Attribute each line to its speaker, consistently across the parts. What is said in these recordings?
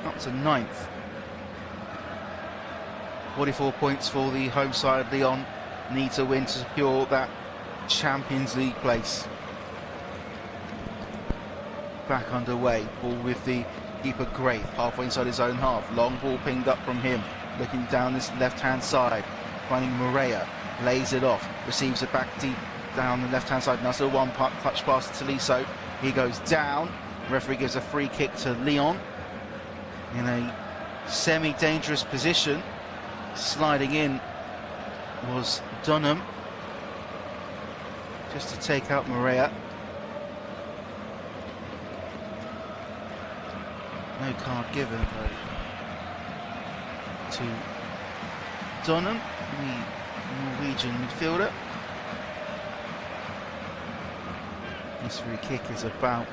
Speaker 1: up to 9th. 44 points for the home side. Lyon need to win to secure that Champions League place. Back underway, ball with the keeper Graith, halfway inside his own half. Long ball pinged up from him, looking down this left-hand side, finding Morea, lays it off, receives it back deep down the left-hand side. Now still one touch pass to Tolisso. He goes down. Referee gives a free kick to Lyon in a semi-dangerous position. Sliding in was Dunham, just to take out Morea. No card given though to Dunham, the Norwegian midfielder. This free kick is about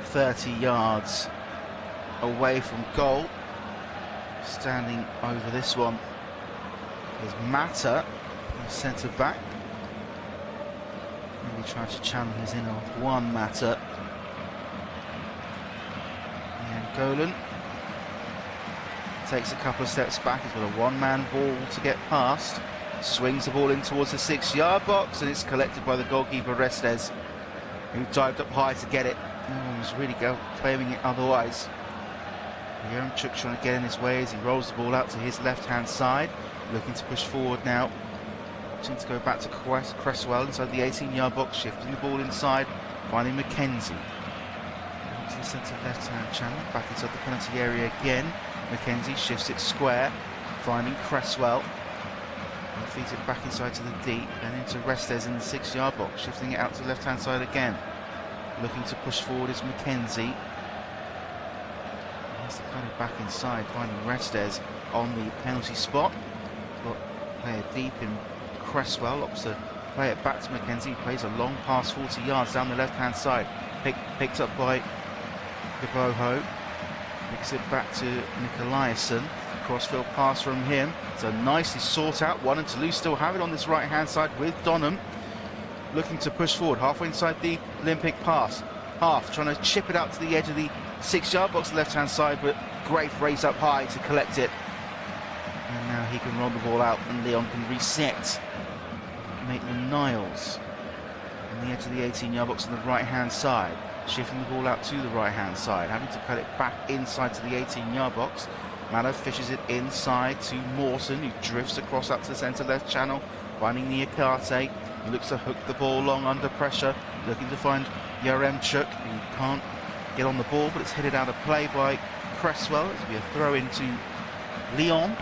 Speaker 1: 30 yards away from goal. Standing over this one is Mata, the centre back. Really trying to channel his inner one, Mata. Golan takes a couple of steps back. He's got a one-man ball to get past. Swings the ball in towards the 6-yard box, and it's collected by the goalkeeper Restes, who dived up high to get it. No one was really claiming it otherwise. Yaremchuk trying to get in his way as he rolls the ball out to his left-hand side, looking to push forward now. Opting to go back to Cresswell inside the 18-yard box, shifting the ball inside, finding Mackenzie. To the centre left-hand channel, back inside the penalty area again. Mackenzie shifts it square, finding Cresswell. And feeds it back inside to the deep and into Restes in the 6-yard box, shifting it out to the left-hand side again. Looking to push forward is Mackenzie. Has to cut it back inside, finding Restes on the penalty spot. Got player deep in Cresswell, opts to play it back to Mackenzie. Plays a long pass 40 yards down the left-hand side. Picked up by Gaboho. Picks it back to Nikolaisen. Crossfield pass from him. It's a nicely sought out one, and Toulouse still have it on this right-hand side with Dunham. Looking to push forward, halfway inside the Olympic pass. Half trying to chip it out to the edge of the 6-yard box left-hand side, but Graith raised up high to collect it. And now he can roll the ball out and Lyon can reset. Maitland-Niles on the edge of the 18-yard box on the right-hand side. Shifting the ball out to the right-hand side, having to cut it back inside to the 18-yard box. Mallow fishes it inside to Mawson, who drifts across up to the centre-left channel, finding Niakate, who looks to hook the ball long under pressure, looking to find Yaremchuk, who can't get on the ball, but it's headed out of play by Cresswell. It'll be a throw into Lyon.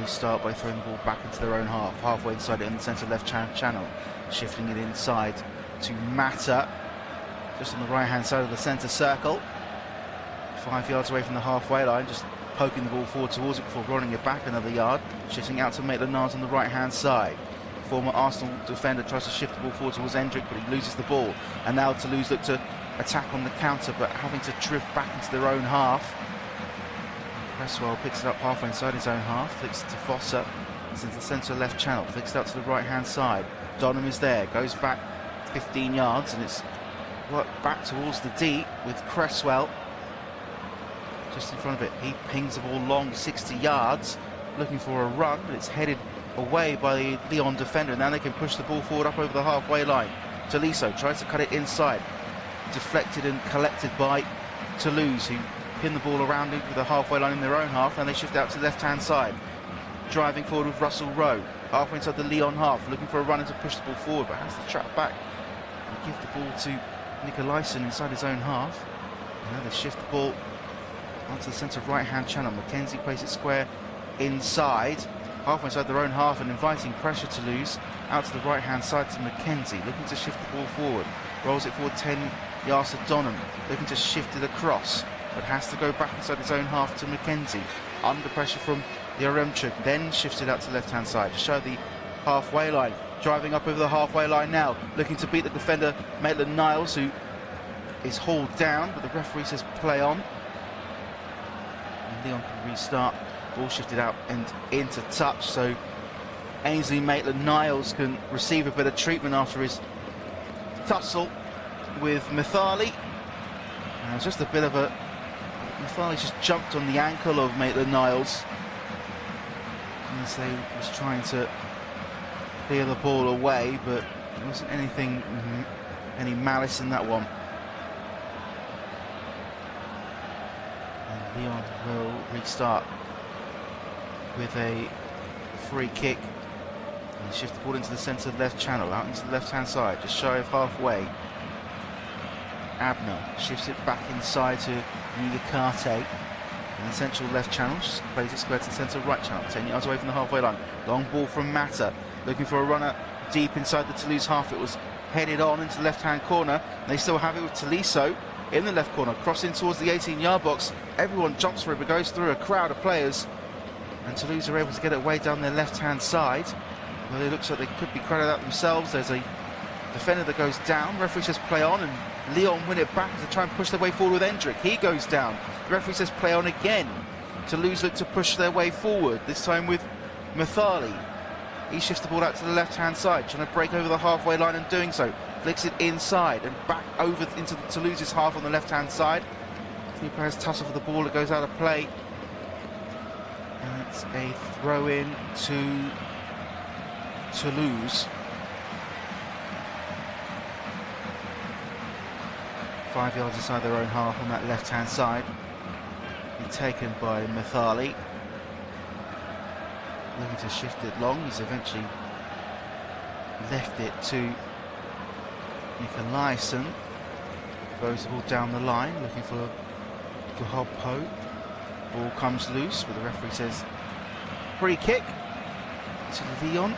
Speaker 1: Start by throwing the ball back into their own half, halfway inside it in the centre left channel, shifting it inside to Mata, just on the right hand side of the centre circle, 5 yards away from the halfway line, just poking the ball forward towards it before rolling it back another yard, shifting out to Maitland-Niles on the right hand side. Former Arsenal defender tries to shift the ball forward towards Endrick, but he loses the ball, and now Toulouse look to attack on the counter, but having to drift back into their own half. Cresswell picks it up halfway inside his own half, flicks it to Fossa, it's into the centre left channel, flicks it out to the right hand side. Dunham is there, goes back 15 yards, and it's worked back towards the deep with Cresswell just in front of it. He pings the ball long 60 yards, looking for a run, but it's headed away by the Lyon defender. Now they can push the ball forward up over the halfway line. Tolisso tries to cut it inside, deflected and collected by Toulouse, who pin the ball around it with the halfway line in their own half, and they shift out to the left-hand side. Driving forward with Russell Rowe, halfway inside the Lyon half, looking for a runner to push the ball forward, but has to track back and give the ball to Nikolaisen inside his own half. Now they shift the ball onto the centre right-hand channel. Mackenzie plays it square inside, halfway inside their own half, and inviting pressure to lose out to the right-hand side to Mackenzie, looking to shift the ball forward. Rolls it forward 10 yards to Dunham, looking to shift it across, but has to go back inside his own half to Mackenzie, under pressure from Yaremchuk, then shifts it out to the left-hand side to show the halfway line. Driving up over the halfway line now, looking to beat the defender Maitland-Niles, who is hauled down, but the referee says play on. And Lyon can restart. Ball shifted out and into touch, so Ainsley Maitland-Niles can receive a bit of treatment after his tussle with Mithali. Just a bit of a... Mithali just jumped on the ankle of Maitland-Niles as they was trying to clear the ball away, but there wasn't anything, any malice in that one. And Lyon will restart with a free kick. And shift the ball into the centre left channel, out into the left-hand side, just shy of halfway. Abner shifts it back inside to Niakate in the central left channel, just plays it square to the centre right channel, 10 yards away from the halfway line. Long ball from Mata, looking for a runner deep inside the Toulouse half. It was headed on into the left-hand corner. They still have it with Tolisso in the left corner, crossing towards the 18-yard box. Everyone jumps for it, but goes through a crowd of players. And Toulouse are able to get it way down their left-hand side. Well, it looks like they could be crowded out themselves. There's a defender that goes down. Referee says play on, and Lyon win it back to try and push their way forward with Hendrick. He goes down. The referee says play on again. Toulouse look to push their way forward, this time with Mithali. He shifts the ball out to the left-hand side, trying to break over the halfway line, and doing so flicks it inside and back over into Toulouse's half on the left-hand side. Three players tussle for the ball. It goes out of play. And it's a throw-in to Toulouse. 5 yards inside their own half on that left-hand side. Be taken by Mithali. Looking to shift it long. He's eventually left it to Nicolaisen. Throws the ball down the line, looking for Gahopo. Ball comes loose, but the referee says free kick to Lyon,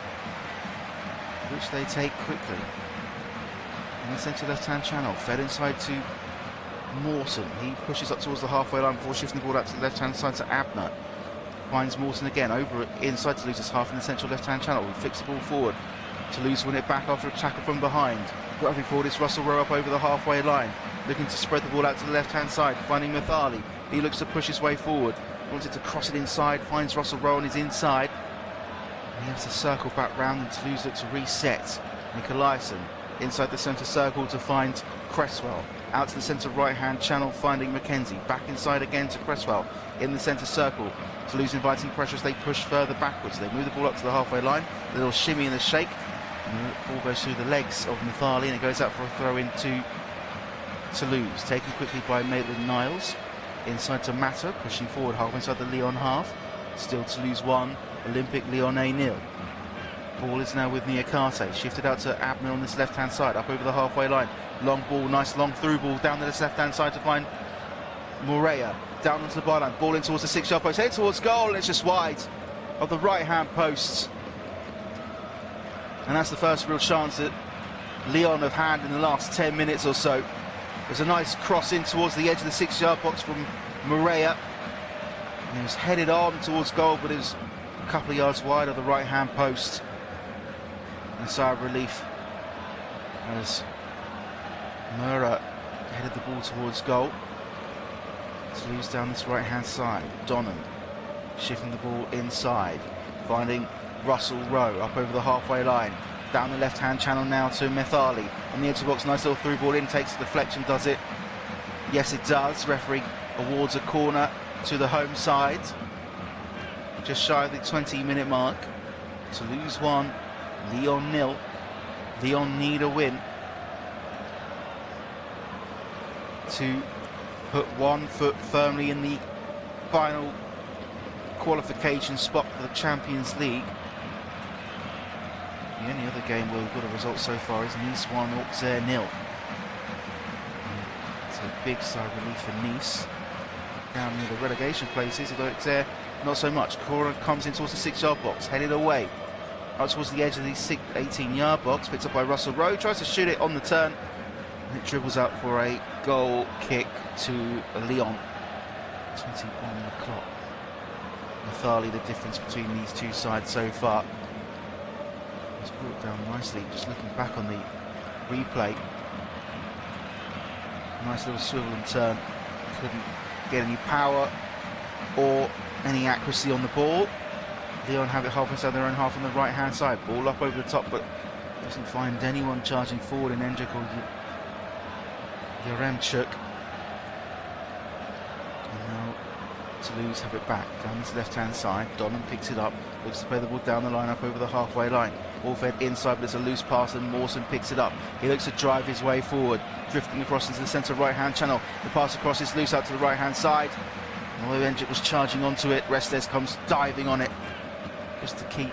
Speaker 1: which they take quickly. In the centre left-hand channel, fed inside to Mawson. He pushes up towards the halfway line before shifting the ball out to the left-hand side to Abner. Finds Mawson again over inside Toulouse's half in the central left-hand channel. He flicks the ball forward. Toulouse win it back after a tackle from behind. Driving forward, it's Russell Rowe up over the halfway line, looking to spread the ball out to the left-hand side, finding Mithali. He looks to push his way forward. Wanted to cross it inside, finds Russell Rowe on his inside. And he has to circle back round, and Toulouse look to reset. Nicolaisen inside the centre circle to find Cresswell. Out to the centre right-hand channel, finding Mackenzie. Back inside again to Cresswell in the centre circle. Toulouse inviting pressure as they push further backwards. They move the ball up to the halfway line. A little shimmy and a shake. And the ball goes through the legs of Mithali, and it goes out for a throw-in to Toulouse. Taken quickly by Maitland-Niles. Inside to Mata, pushing forward half inside the Lyon half. Still Toulouse 1, Olympic Lyonnais 0. Ball is now with Niakate, shifted out to Abner on this left-hand side, up over the halfway line. Long ball, nice long through ball down to this left-hand side to find Moreira. Down onto the byline, ball in towards the 6-yard post, head towards goal, and it's just wide of the right-hand post. And that's the first real chance that Lyon have had in the last 10 minutes or so. There's a nice cross in towards the edge of the 6-yard box from Moreira. And it was headed on towards goal, but it was a couple of yards wide of the right-hand post. And a sigh of relief as Moreira headed the ball towards goal. Toulouse down this right-hand side. Donham shifting the ball inside, finding Russell Rowe up over the halfway line. Down the left-hand channel now to Mithali. On the edge of the box, nice little through ball in, takes a deflection, does it? Yes, it does. Referee awards a corner to the home side. Just shy of the 20-minute mark. Toulouse 1, Lyon 0. Lyon need a win to put 1 foot firmly in the final qualification spot for the Champions League. The only other game where we've got a result so far is Nice 1, Auxerre 0. It's a big sigh of relief for Nice. Down near the relegation places, although Auxerre not so much. Corner comes in towards the 6-yard box, headed away. Out towards the edge of the 18-yard box, picked up by Russell Rowe, tries to shoot it on the turn, and it dribbles out for a goal kick to Lyon. 20 on the clock. Mithali, the difference between these two sides so far. It's brought down nicely, just looking back on the replay. Nice little swivel and turn. Couldn't get any power or any accuracy on the ball. Lyon have it half inside their own half on the right-hand side. Ball up over the top, but Doesn't find anyone charging forward in Endrick or Yaremchuk. And now Toulouse have it back down this left-hand side. Donham picks it up, looks to play the ball down the line up over the halfway line. Ball fed inside, but it's a loose pass, and Mawson picks it up. He looks to drive his way forward, drifting across into the centre right-hand channel. The pass across is loose out to the right-hand side. And although Endrick was charging onto it, Restes comes diving on it just to keep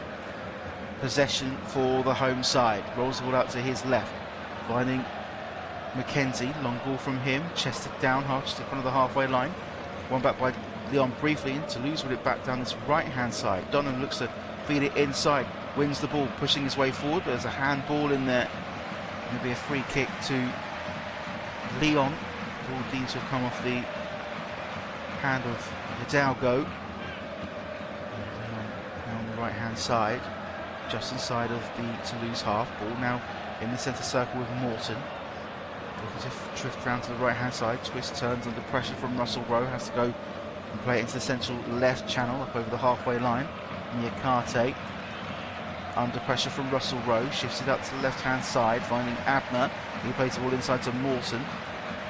Speaker 1: possession for the home side. Rolls the ball out to his left, finding Mackenzie. Long ball from him, chested down hard just in front of the halfway line. One back by Leon briefly, and Toulouse with it back down this right-hand side. Donham looks to feed it inside, wins the ball, pushing his way forward, but there's a handball in there. Going to be a free kick to Leon. Ball deemed to have come off the hand of Hidalgo. And Leon now on the right-hand side, just inside of the Toulouse half. Ball now in the centre circle with Morton. Looking to drift round to the right-hand side. Twist turns under pressure from Russell Rowe. Has to go and play it into the central left channel up over the halfway line. Niakate under pressure from Russell Rowe. Shifts it up to the left-hand side, finding Abner. He plays the ball inside to Morton.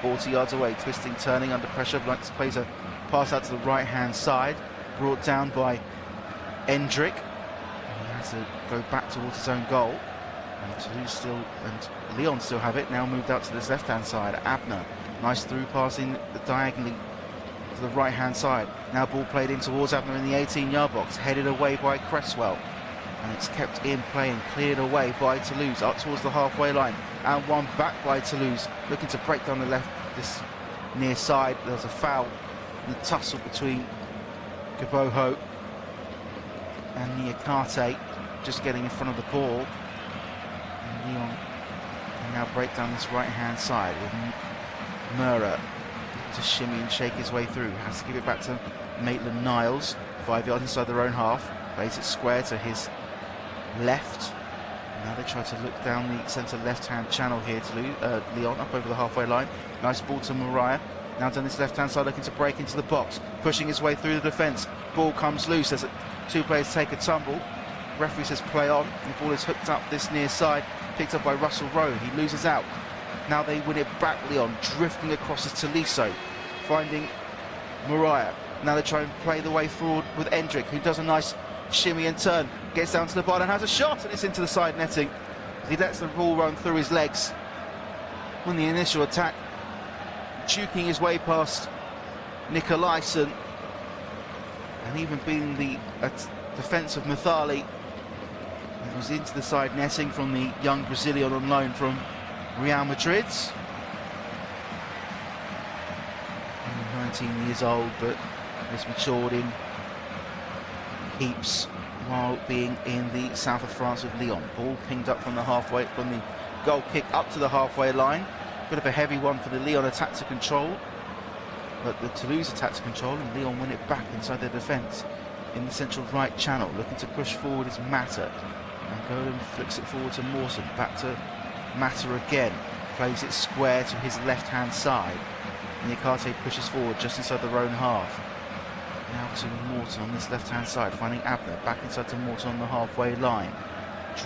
Speaker 1: 40 yards away, twisting, turning under pressure. Blanks plays a pass out to the right-hand side. Brought down by Endrick. He has to go back towards his own goal. And Toulouse still, and Leon still have it, now moved out to this left-hand side. Abner, nice through passing diagonally to the right-hand side. Now ball played in towards Abner in the 18-yard box, headed away by Cresswell. And it's kept in play and cleared away by Toulouse, up towards the halfway line. And one back by Toulouse, looking to break down the left, this near side. There's a foul in the tussle between Gaboho and Niakate, just getting in front of the ball. Leon can now break down this right-hand side with Mura to shimmy and shake his way through. Has to give it back to Maitland-Niles, 5 yards inside their own half. Plays it square to his left. Now they try to look down the centre left-hand channel here to Leon up over the halfway line. Nice ball to Mariah. Now down this left-hand side, looking to break into the box, pushing his way through the defence. Ball comes loose as two players take a tumble. Referee says play on. The ball is hooked up this near side, picked up by Russell Rowe. He loses out. Now they win it back. Leon drifting across to Tolisso, finding Mariah. Now they try and play the way forward with Endrick, who does a nice shimmy and turn, gets down to the bar and has a shot, and it's into the side netting. He lets the ball run through his legs on the initial attack, juking his way past Nicolaisen, and even being the defence of Mathali. It was into the side netting from the young Brazilian on loan from Real Madrid. 19 years old, but has matured in heaps while being in the south of France with Lyon. Ball pinged up from the halfway, from the goal kick up to the halfway line. Bit of a heavy one for the Lyon attack to control, but the Toulouse attack to control, and Lyon win it back inside their defence in the central right channel. Looking to push forward is Mata. And Golan flicks it forward to Mawson, back to Mata again, plays it square to his left-hand side. Niakate pushes forward just inside their own half. Now to Morton on this left-hand side, finding Abner, back inside to Morton on the halfway line.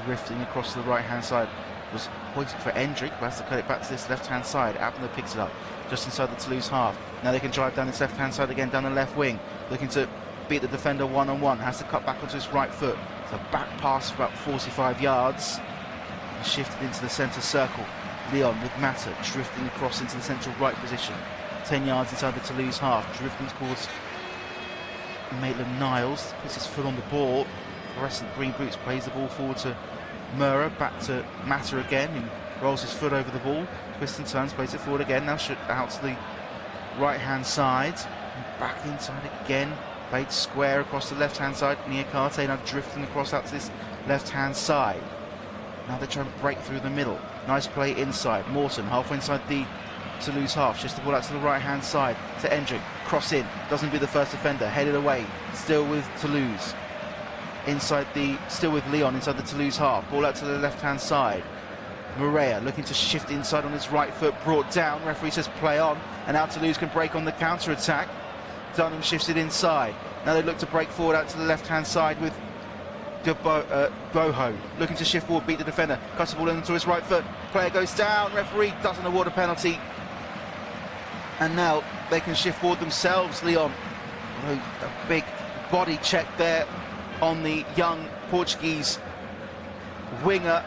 Speaker 1: Drifting across to the right-hand side, was pointing for Endrick, but has to cut it back to this left-hand side. Abner picks it up just inside the Toulouse half. Now they can drive down this left-hand side again, down the left wing, looking to beat the defender one-on-one. Has to cut back onto his right foot. It's a back pass for about 45 yards. Shifted into the centre circle. Leon with Mata drifting across into the central right position. 10 yards inside the Toulouse half, drifting towards Maitland-Niles. Puts his foot on the ball. Fluorescent green boots, plays the ball forward to Mura, back to Mata again, who rolls his foot over the ball. Twists and turns, plays it forward again. Now out to the right-hand side. And back inside again. Played square across the left-hand side. Niakate now drifting across out to this left-hand side. Now they're trying to break through the middle. Nice play inside. Morton halfway inside the Toulouse half. Shifts the ball out to the right-hand side to Endrick. Cross in. Doesn't be the first defender. Headed away. Still with Toulouse. Still with Leon inside the Toulouse half. Ball out to the left-hand side. Morea looking to shift inside on his right foot. Brought down. Referee says play on. And now Toulouse can break on the counter-attack. Dunham shifts it inside. Now they look to break forward out to the left-hand side with Boho looking to shift forward, beat the defender, cuts the ball into his right foot, player goes down, referee doesn't award a penalty, and now they can shift forward themselves. Leon, a big body check there on the young Portuguese winger,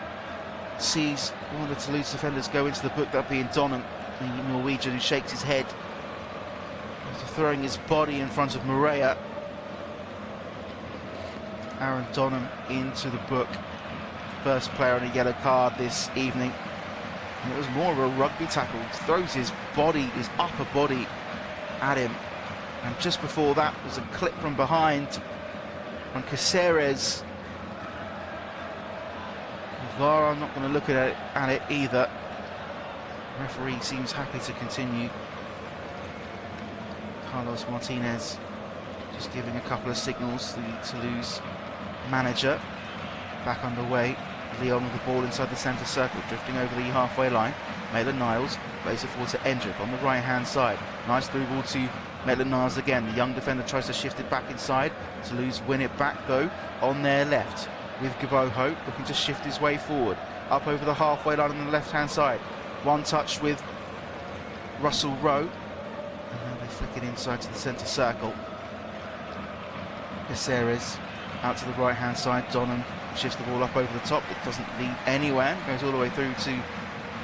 Speaker 1: sees one of the Toulouse defenders go into the book, that being Donham, the Norwegian, who shakes his head after throwing his body in front of Moreira. Aaron Donham into the book, first player on a yellow card this evening. And it was more of a rugby tackle, throws his body, his upper body at him, and just before that was a clip from behind on Caceres. VAR are not going to look at it either. The referee seems happy to continue. Carlos Martinez just giving a couple of signals. The Toulouse manager back underway. Leon with the ball inside the centre circle, drifting over the halfway line. Maitland-Niles plays it forward to Endrick on the right hand side. Nice through ball to Maitland-Niles again. The young defender tries to shift it back inside. Toulouse win it back though on their left, with Gaboho looking to shift his way forward up over the halfway line on the left hand side. One touch with Russell Rowe, and now they flick it inside to the centre circle. Caceres out to the right hand side. Donham shifts the ball up over the top. It doesn't lead anywhere, goes all the way through to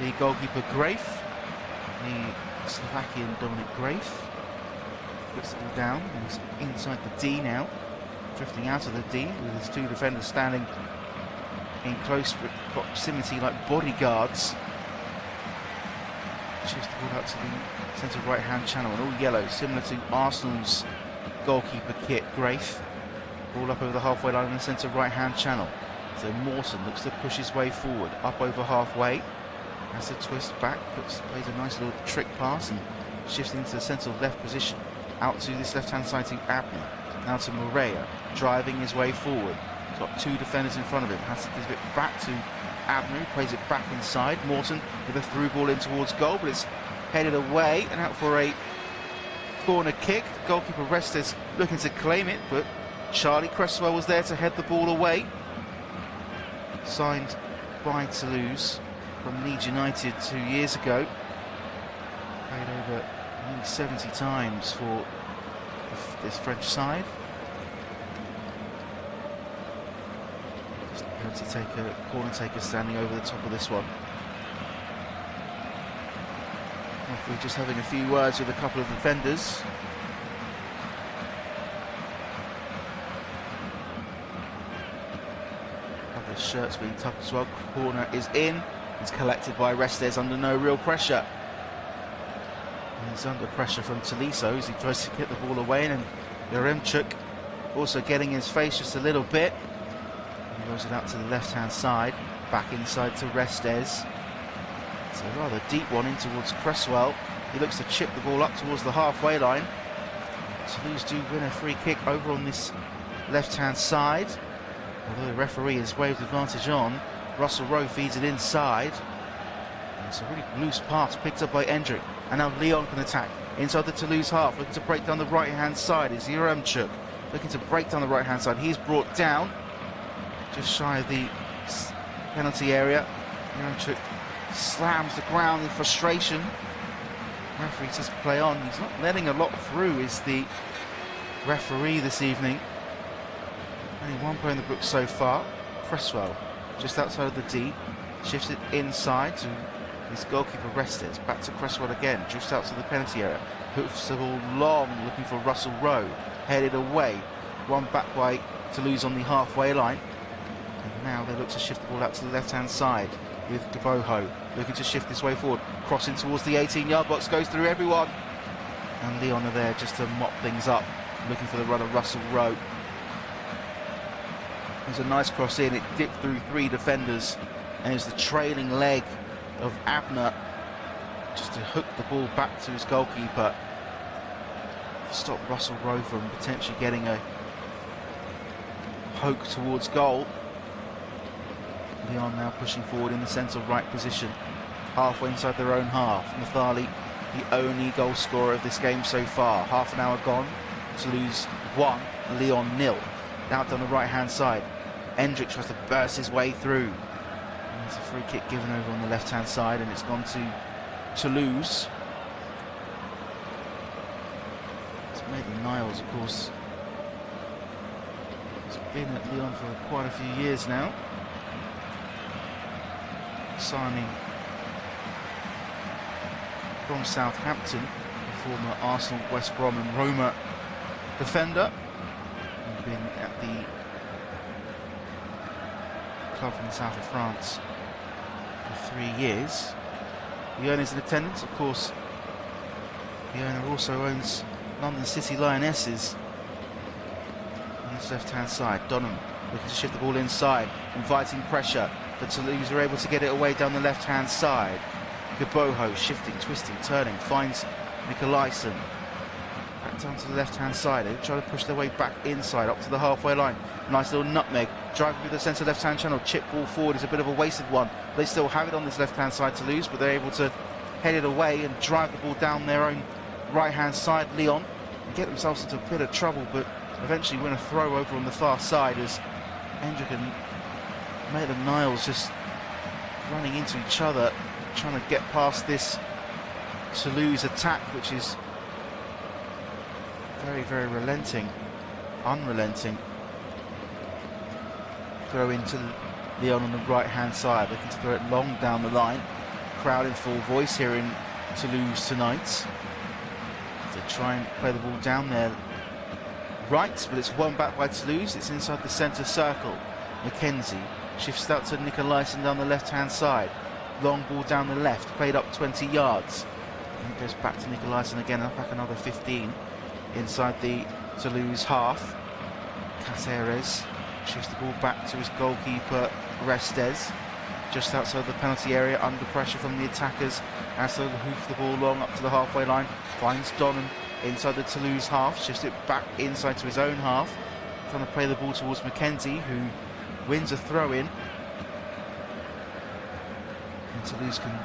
Speaker 1: the goalkeeper Grafe, the Slovakian Dominic Grafe. Puts the ball down, and he's inside the D now, drifting out of the D with his two defenders standing in close proximity like bodyguards. Shifts the ball out to the centre right hand channel, and all yellow, similar to Arsenal's goalkeeper kit. Grafe, ball up over the halfway line in the centre right hand channel. So Mawson looks to push his way forward, up over halfway, has to twist back, plays a nice little trick pass and shifts into the centre left position. Out to this left hand side to Abner, now to Moreira, driving his way forward. He's got two defenders in front of him, has to give it back to Abner, who plays it back inside. Morton with a through ball in towards goal, but it's headed away and out for a corner kick. Goalkeeper Restes looking to claim it, but Charlie Cresswell was there to head the ball away. Signed by Toulouse from Leeds United 2 years ago. Played over nearly 70 times for this French side. Just penalty taker, corner taker standing over the top of this one. We're just having a few words with a couple of defenders. A couple of shirts being tucked as well. Corner is in. It's collected by Restes under no real pressure. And he's under pressure from Tolisso as he tries to get the ball away, and Yaremchuk also getting his face just a little bit. He rolls it out to the left-hand side, back inside to Restes. It's a rather deep one in towards Cresswell. He looks to chip the ball up towards the halfway line. Toulouse do win a free kick over on this left-hand side, although the referee has waved advantage on. Russell Rowe feeds it inside. It's a really loose pass picked up by Endrick, and now Leon can attack inside the Toulouse half, looking to break down the right-hand side. Is Yaremchuk looking to break down the right-hand side. He's brought down just shy of the penalty area. Yaremchuk slams the ground in frustration. Referee says play on. He's not letting a lot through, is the referee this evening. Only one play in the book so far. Cresswell just outside of the D, shifts it inside to his goalkeeper Restes. Back to Cresswell again, drifts out to the penalty area, hoofs the ball long, looking for Russell Rowe, headed away, one back by Toulouse on the halfway line. And now they look to shift the ball out to the left-hand side with Gaboho, looking to shift his way forward, crossing towards the 18-yard box, goes through everyone. And Leon are there just to mop things up, looking for the run of Russell Rowe. There's a nice cross in, it dipped through three defenders, and it's the trailing leg of Abner just to hook the ball back to his goalkeeper. Stop Russell Rowe from potentially getting a poke towards goal. Leon now pushing forward in the centre right position, halfway inside their own half. Mathali, the only goal scorer of this game so far. Half an hour gone, Toulouse 1, Leon 0. Out down the right hand side, Hendrick tries to burst his way through. And there's a free kick given over on the left-hand side, and it's gone to Toulouse. It's Maitland-Niles, of course. He's been at Lyon for quite a few years now. Signing from Southampton, a former Arsenal, West Brom and Roma defender. He's been at the club in the south of France for 3 years. The owner's in attendance, of course. The owner also owns London City Lionesses on this left-hand side. Donham looking to shift the ball inside, inviting pressure, but Toulouse are able to get it away down the left-hand side. Gaboho shifting, twisting, turning, finds Nicolaisen. Back down to the left-hand side. They try to push their way back inside, up to the halfway line. Nice little nutmeg, driving through the centre left-hand channel. Chip ball forward is a bit of a wasted one. They still have it on this left-hand side to lose, but they're able to head it away and drive the ball down their own right-hand side. Lyon and get themselves into a bit of trouble, but eventually win a throw over on the far side as Hendrick and Maitland-Niles just running into each other, trying to get past this Toulouse attack, which is very, very unrelenting. Throw into Lyon on the right-hand side, looking to throw it long down the line. Crowd in full voice here in Toulouse tonight. They try and play the ball down there right, but it's won back by Toulouse. It's inside the centre circle. McKenzie shifts out to Nicolaisen down the left-hand side. Long ball down the left, played up 20 yards. And it goes back to Nicolaisen again, up back another 15 inside the Toulouse half. Caceres shifts the ball back to his goalkeeper Restes, just outside the penalty area, under pressure from the attackers. As they hoof the ball long up to the halfway line, finds Donham inside the Toulouse half, shifts it back inside to his own half, trying to play the ball towards McKenzie, who wins a throw-in. And Toulouse can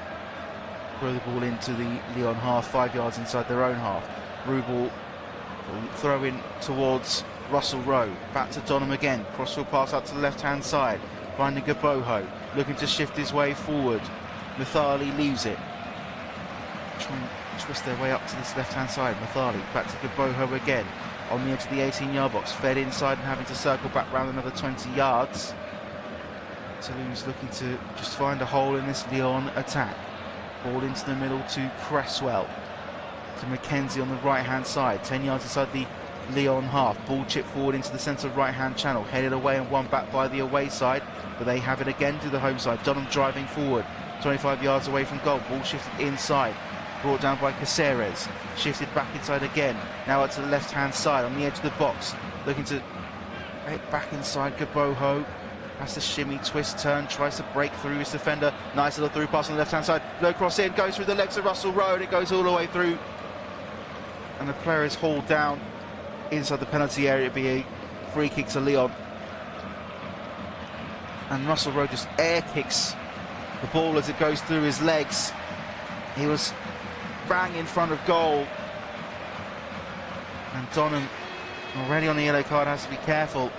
Speaker 1: throw the ball into the Lyon half, 5 yards inside their own half. Rubel will throw in towards Russell Rowe, back to Donham again, crossfield pass out to the left-hand side, finding Gaboho, looking to shift his way forward. Mathali leaves it, trying to twist their way up to this left-hand side. Mathali back to Gaboho again, on the edge of the 18-yard box, fed inside and having to circle back round another 20 yards. Toulouse looking to just find a hole in this Lyon attack. Ball into the middle to Cresswell, to McKenzie on the right-hand side, 10 yards inside the Lyon half. Ball chipped forward into the centre right-hand channel, headed away and won back by the away side, but they have it again to the home side. Donham driving forward, 25 yards away from goal. Ball shifted inside, brought down by Caceres, shifted back inside again, now out to the left-hand side on the edge of the box, looking to back inside. Gaboho has to shimmy, twist, turn, tries to break through his defender. Nice little through pass on the left-hand side, low cross in, goes through the legs of Russell Rowe, and it goes all the way through, and the player is hauled down inside the penalty area. It'd be a free kick to Lyon, and Russell Rowe just air kicks the ball as it goes through his legs. He was bang in front of goal, and Donham, already on the yellow card, has to be careful.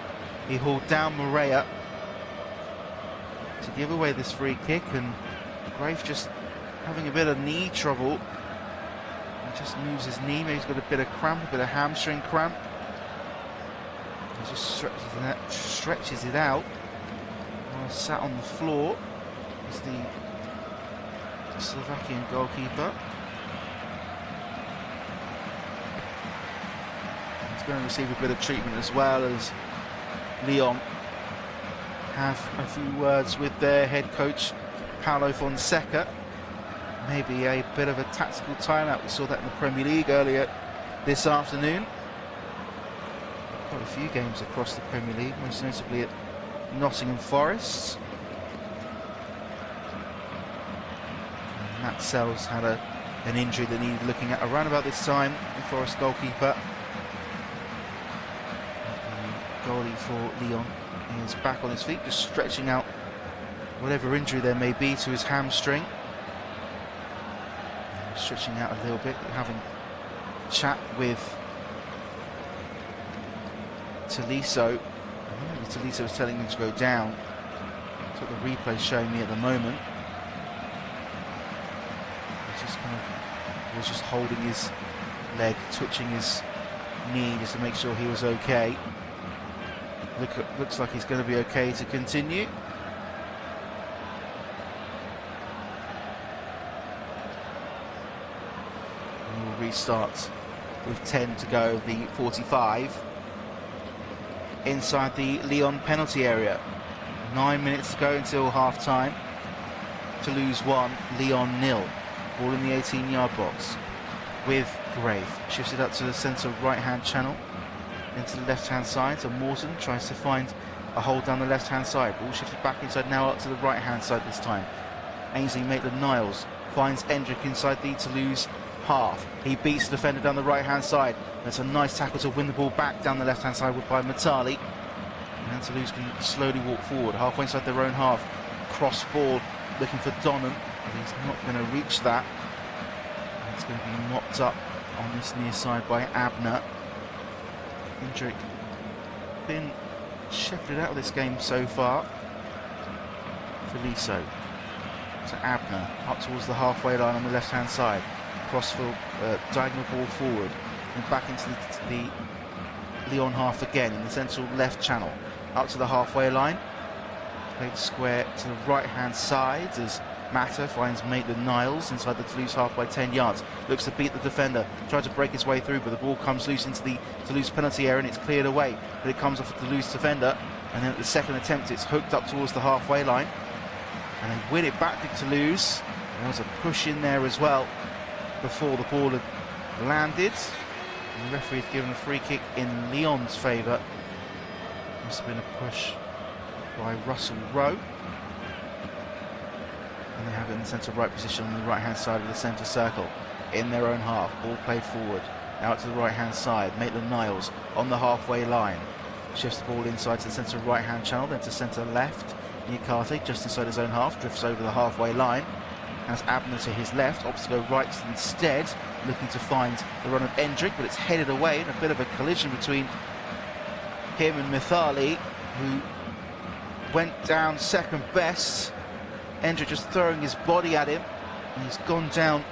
Speaker 1: He hauled down Morea to give away this free kick, and Grafe just having a bit of knee trouble. He just moves his knee, maybe he's got a bit of cramp, a bit of hamstring cramp. He just stretches it out. While sat on the floor is the Slovakian goalkeeper. He's going to receive a bit of treatment as well, as Lyon have a few words with their head coach Paulo Fonseca. Maybe a bit of a tactical timeout. We saw that in the Premier League earlier this afternoon. Quite a few games across the Premier League, most notably at Nottingham Forest. And Matt Sells had an injury that needed looking at around about this time. The Forest goalkeeper, the goalie for Lyon, is back on his feet, just stretching out whatever injury there may be to his hamstring. Stretching out a little bit, having a chat with Tolisso, Maybe Tolisso was telling him to go down. That's what the replay is showing me at the moment. Was just holding his leg, twitching his knee just to make sure he was okay. Looks like he's going to be okay to continue. And we'll restart with 10 to go, the 45. Inside the Lyon penalty area. 9 minutes to go until half time. Toulouse 1, Lyon 0. Ball in the 18-yard box with Grave. Shifts it up to the centre right-hand channel. Into the left-hand side. So Morton tries to find a hole down the left-hand side. Ball shifted back inside, now up to the right-hand side this time. Ainsley Maitland-Niles finds Endrick inside the Toulouse half. He beats the defender down the right-hand side. That's a nice tackle to win the ball back down the left-hand side by Matali. And Toulouse can slowly walk forward. Halfway inside their own half. Cross ball looking for Donham. He's not going to reach that. It's going to be mopped up on this near side by Abner. Hendrick been shepherded out of this game so far. Tolisso to Abner, up towards the halfway line on the left-hand side. Crossfield, diagonal ball forward and back into the Lyon half again in the central left channel. Up to the halfway line. Played square to the right-hand side as Mata finds Maitland-Niles inside the Toulouse half by 10 yards. Looks to beat the defender, tried to break his way through, but the ball comes loose into the Toulouse penalty area and it's cleared away. But it comes off the Toulouse defender, and then at the second attempt it's hooked up towards the halfway line. And they win it back to Toulouse. There was a push in there as well before the ball had landed. And the referee had given a free kick in Lyon's favour. Must have been a push by Russell Rowe. And they have it in the centre right position on the right hand side of the centre circle in their own half. Ball played forward, out to the right hand side. Maitland-Niles on the halfway line. Shifts the ball inside to the centre right hand channel, then to centre left. Niakate just inside his own half, drifts over the halfway line. Has Abner to his left, opts to go right instead, looking to find the run of Endrick, but it's headed away in a bit of a collision between him and Mithali, who went down second best. Endrick just throwing his body at him, and he's gone down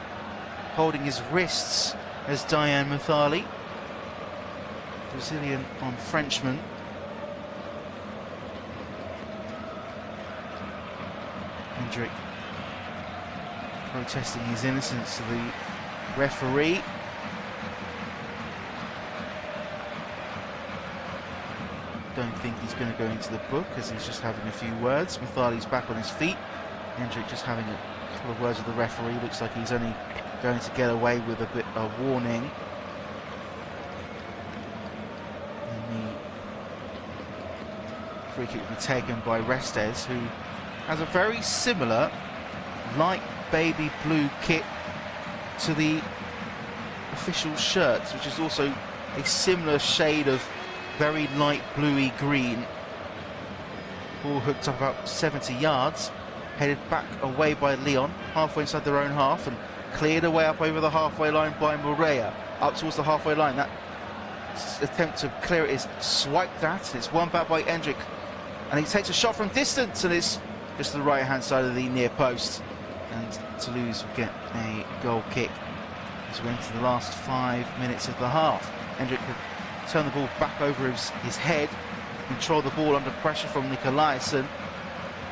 Speaker 1: holding his wrists as Diane Mithali. Brazilian on Frenchman. Endrick protesting his innocence to the referee. Don't think he's going to go into the book as he's just having a few words. Mithali's back on his feet. Hendrick just having a couple of words with the referee. Looks like he's only going to get away with a bit of warning. And the free kick will be taken by Restes, who has a very similar light baby blue kit to the official shirts, which is also a similar shade of very light bluey green. Ball hooked up about 70 yards, headed back away by Lyon, halfway inside their own half, and cleared away up over the halfway line by Moreira, up towards the halfway line. That attempt to clear it is swiped at, and it's won back by Endrick, and he takes a shot from distance, and it's just to the right hand side of the near post, and Toulouse will get a goal kick as we enter the last 5 minutes of the half. Endrick could turn the ball back over his head, control the ball under pressure from Nikolaisen,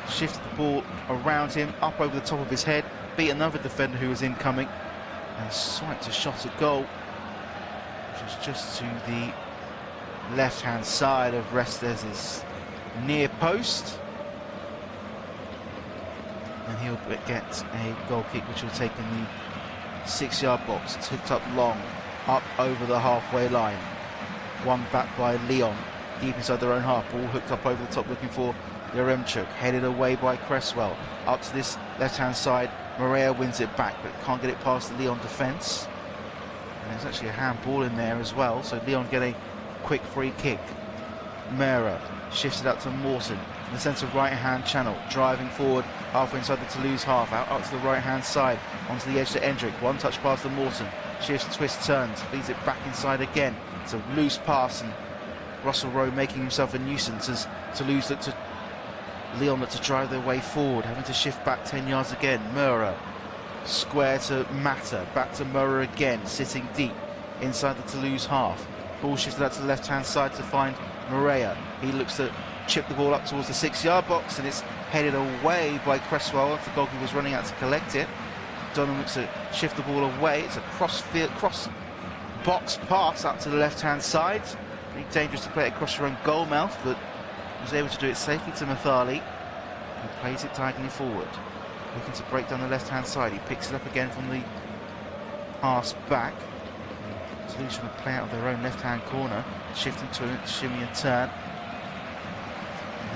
Speaker 1: shifted the ball around him, up over the top of his head, beat another defender who was incoming, and swiped a shot at goal, which was just to the left-hand side of Restes' near post. And he'll get a goal kick which will take in the 6-yard box. It's hooked up long, up over the halfway line. Won back by Lyon, deep inside their own half. Ball hooked up over the top looking for Yaremchuk, headed away by Cresswell. Up to this left-hand side, Moreira wins it back, but can't get it past the Lyon defence. And there's actually a handball in there as well, so Lyon get a quick free kick. Moreira shifts it out to Morton in the centre right-hand channel, driving forward halfway inside the Toulouse half, out to the right-hand side, onto the edge to Endrick. One touch pass to Morton, shifts, twists, turns, feeds it back inside again. It's a loose pass, and Russell Rowe making himself a nuisance as Toulouse looked to Lyon looked to drive their way forward, having to shift back 10 yards again. Mura, square to Mata, back to Mura again, sitting deep inside the Toulouse half. Ball shifted out to the left-hand side to find Morea. He looks to chip the ball up towards the 6-yard box, and it's headed away by Cresswell. The goalkeeper was running out to collect it. Dunham looks to shift the ball away. It's a cross box pass up to the left-hand side. Pretty dangerous to play it across your own goal mouth, but was able to do it safely to Mathali, who plays it diagonally forward, looking to break down the left-hand side. He picks it up again from the pass back. Toulouse trying to play out of their own left-hand corner, shifting to a shimmy and turn.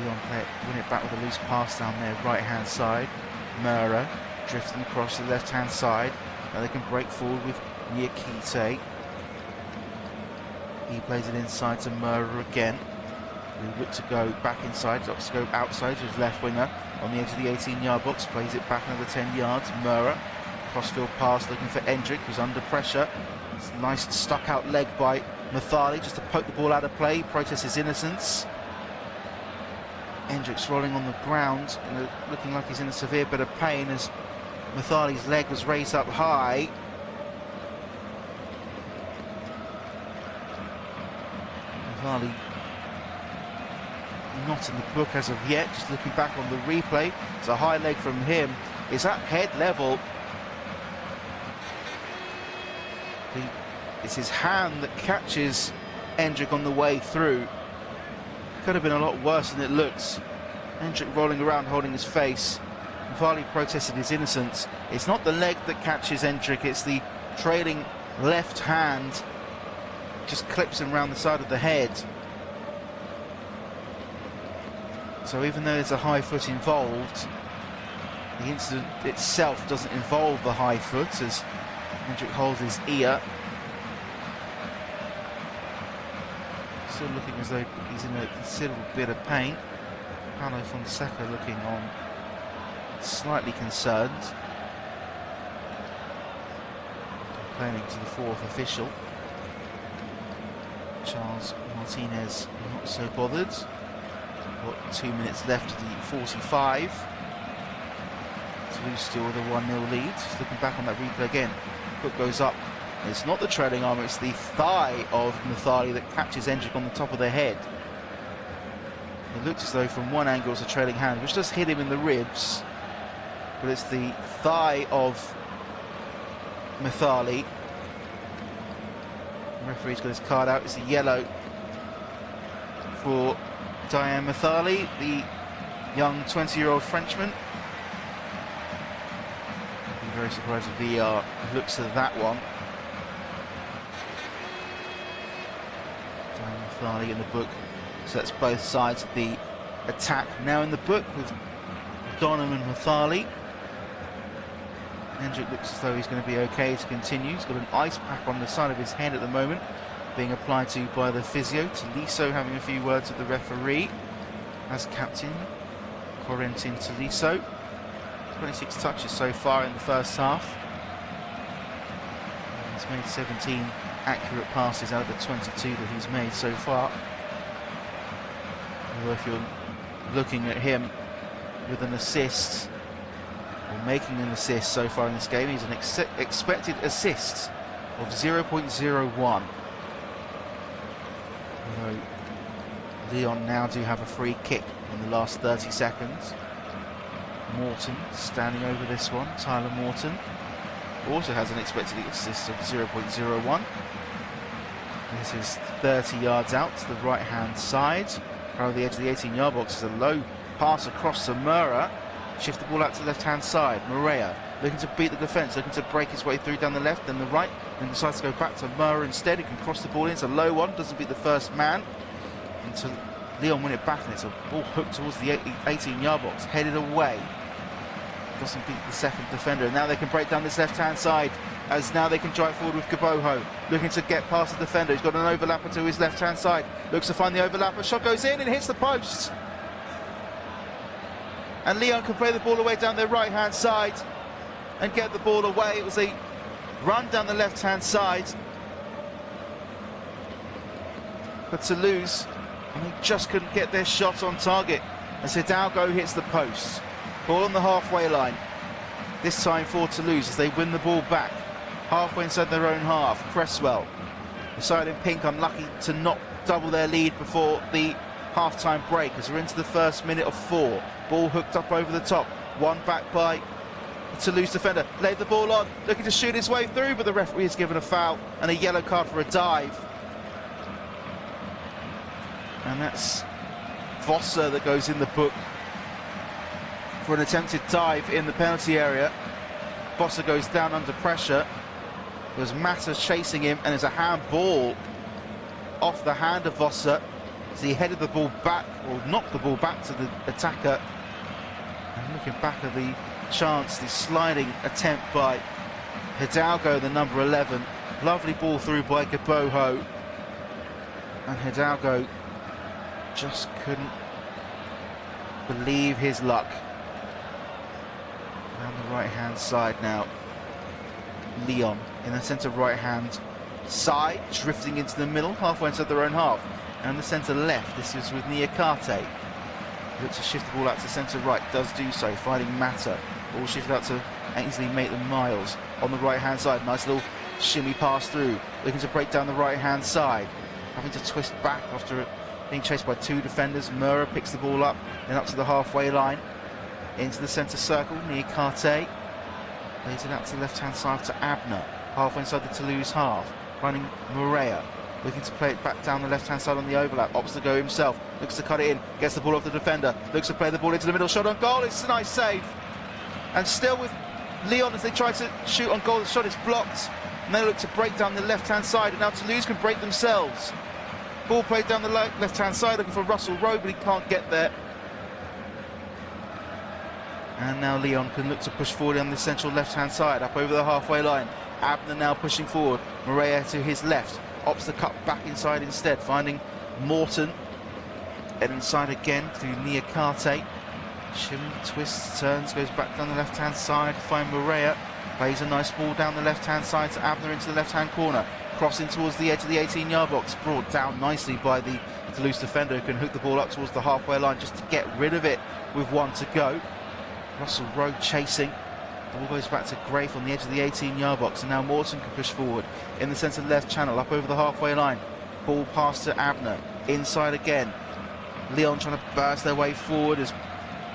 Speaker 1: Lyon win it back with a loose pass down their right-hand side. Mura drifting across the left-hand side. Now they can break forward with Niakite. He plays it inside to Mura again, who look to go back inside, looks to go outside to his left winger on the edge of the 18-yard box, plays it back another 10 yards. Mura, crossfield pass looking for Endrick, who's under pressure. It's a nice stuck-out leg by Mathali just to poke the ball out of play. He protests his innocence. Endrick's rolling on the ground and looking like he's in a severe bit of pain as Mathali's leg was raised up high. Mathali not in the book as of yet, just looking back on the replay. It's a high leg from him. It's at head level. It's his hand that catches Endrick on the way through. Could have been a lot worse than it looks. Endrick rolling around holding his face. Mathali protested his innocence. It's not the leg that catches Endrick, it's the trailing left hand. Just clips him around the side of the head. So even though there's a high foot involved, the incident itself doesn't involve the high foot as Endrick holds his ear. Still looking as though he's in a considerable bit of pain. Paulo Fonseca looking on, slightly concerned. Complaining to the fourth official. Charles Martinez not so bothered. Got 2 minutes left of the 45. Toulouse still with a 1-0 lead. Just looking back on that replay again. Foot goes up. It's not the trailing arm, it's the thigh of Mathali that catches Endrick on the top of the head. It looks as though from one angle it's a trailing hand, which does hit him in the ribs. But it's the thigh of Mathali. The referee's got his card out. It's a yellow for Diane Mathali, the young 20-year-old Frenchman. I'd be very surprised if VR looks at that one. Diane Mathali in the book, so that's both sides of the attack now in the book with Donham and Mathali. Endrick looks as though he's going to be okay to continue. He's got an ice pack on the side of his head at the moment, being applied to by the physio. Tolisso having a few words with the referee as captain, Corentin Tolisso. 26 touches so far in the first half. He's made 17 accurate passes out of the 22 that he's made so far. Although if you're looking at him with an assist, or making an assist so far in this game, he's an expected assist of 0.01. Although Lyon now do have a free kick in the last 30 seconds. Morton standing over this one. Tyler Morton also has an expected assist of 0.01. This is 30 yards out to the right hand side. Around the edge of the 18-yard box is a low pass across to Mura. Shift the ball out to the left hand side. Morea looking to beat the defence, looking to break his way through down the left, then the right, then decides to go back to Mura instead. He can cross the ball in. It's a low one, doesn't beat the first man. Until Lyon win it back, and it's a ball hooked towards the 18-yard box, headed away. Doesn't beat the second defender, and now they can break down this left-hand side, as now they can drive forward with Kaboho, looking to get past the defender. He's got an overlapper to his left-hand side, looks to find the overlapper, shot goes in and hits the post. And Lyon can play the ball away down their right-hand side and get the ball away. It was a run down the left-hand side for Toulouse. and they just couldn't get their shot on target as Hidalgo hits the post. Ball on the halfway line, this time for Toulouse as they win the ball back halfway inside their own half. Cresswell, the side in pink, unlucky to not double their lead before the half-time break as we're into the first minute of 4. Ball hooked up over the top, one back by the Toulouse defender, laid the ball on, looking to shoot his way through, but the referee has given a foul and a yellow card for a dive. And that's Vossa that goes in the book for an attempted dive in the penalty area. Vossa goes down under pressure. There's Mata chasing him, and there's a handball off the hand of Vossa as he headed the ball back, or knocked the ball back to the attacker. And looking back at the chance, the sliding attempt by Hidalgo, the number 11. Lovely ball through by Gaboho. And Hidalgo just couldn't believe his luck. Down the right-hand side now. Leon in the centre right-hand side, drifting into the middle, halfway inside their own half. And the centre left, this is with Niakate. Looks to shift the ball out to centre right, does do so, finding Mata. Ball shifted out to Ainsley Maitland-Miles on the right-hand side. Nice little shimmy pass through, looking to break down the right-hand side. Having to twist back after being chased by 2 defenders. Mura picks the ball up, then up to the halfway line. Into the centre circle, Niakate. Plays it out to the left-hand side to Abner, halfway inside the Toulouse half. Finding Morea, looking to play it back down the left-hand side on the overlap. Opts to go himself, looks to cut it in, gets the ball off the defender, looks to play the ball into the middle, shot on goal, it's a nice save. And still with Leon as they try to shoot on goal, the shot is blocked. And they look to break down the left-hand side, and now Toulouse can break themselves. Ball played down the left-hand side, looking for Russell Rowe, but he can't get there. And now Leon can look to push forward on the central left-hand side, up over the halfway line. Abner now pushing forward, Morea to his left, opts the cut back inside instead, finding Morton. And inside again through Niakate. Shimmy, twists, turns, goes back down the left-hand side to find Morea. Plays a nice ball down the left-hand side to Abner into the left-hand corner. Crossing towards the edge of the 18-yard box, brought down nicely by the Toulouse defender, who can hook the ball up towards the halfway line just to get rid of it with 1 to go. Russell Rowe chasing. Ball goes back to Grafe on the edge of the 18-yard box, and now Morton can push forward in the centre left channel, up over the halfway line. Ball pass to Abner, inside again. Leon trying to burst their way forward as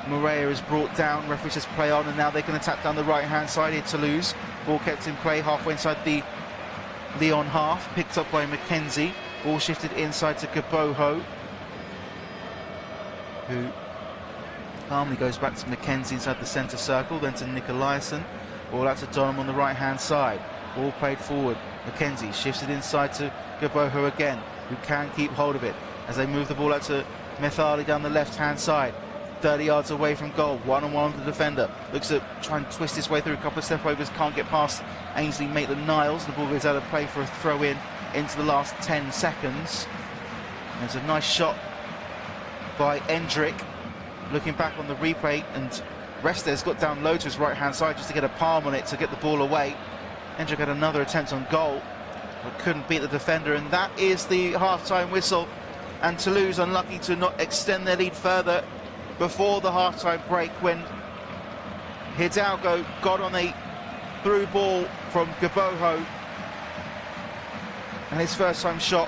Speaker 1: Morea is brought down. Referee says play on, and now they can attack down the right-hand side here. Toulouse. Ball kept in play halfway inside the Leon half, picked up by McKenzie. Ball shifted inside to Gaboho, who calmly goes back to McKenzie inside the centre circle, then to Nicolaisen. Ball out to Donham on the right-hand side. Ball played forward. McKenzie shifts it inside to Gaboho again, who can keep hold of it as they move the ball out to Methali down the left-hand side. 30 yards away from goal, one-on-one with the defender. Looks to try and twist his way through a couple of step-overs, can't get past Ainsley Maitland-Niles. The ball goes out of play for a throw-in into the last 10 seconds. There's a nice shot by Endrick. Looking back on the replay, and Restes got down low to his right-hand side just to get a palm on it to get the ball away. Endrick had another attempt on goal, but couldn't beat the defender, and that is the half-time whistle. And Toulouse unlucky to not extend their lead further before the half-time break, when Hidalgo got on a through ball from Gaboho, and his first-time shot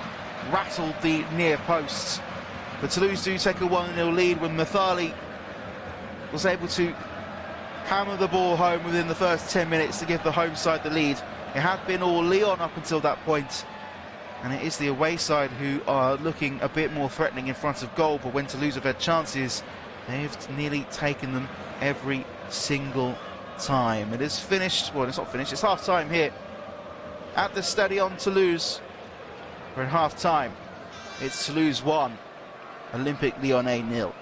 Speaker 1: rattled the near posts. But Toulouse do take a 1-0 lead when Methali was able to hammer the ball home within the first 10 minutes to give the home side the lead. It had been all Leon up until that point, and it is the away side who are looking a bit more threatening in front of goal, but when Toulouse have had chances, they've nearly taken them every single time. It is finished, well, it's not finished, it's half-time here at the Stadion Toulouse. We're in half-time. It's Toulouse 1, Olympique Lyonnais 0.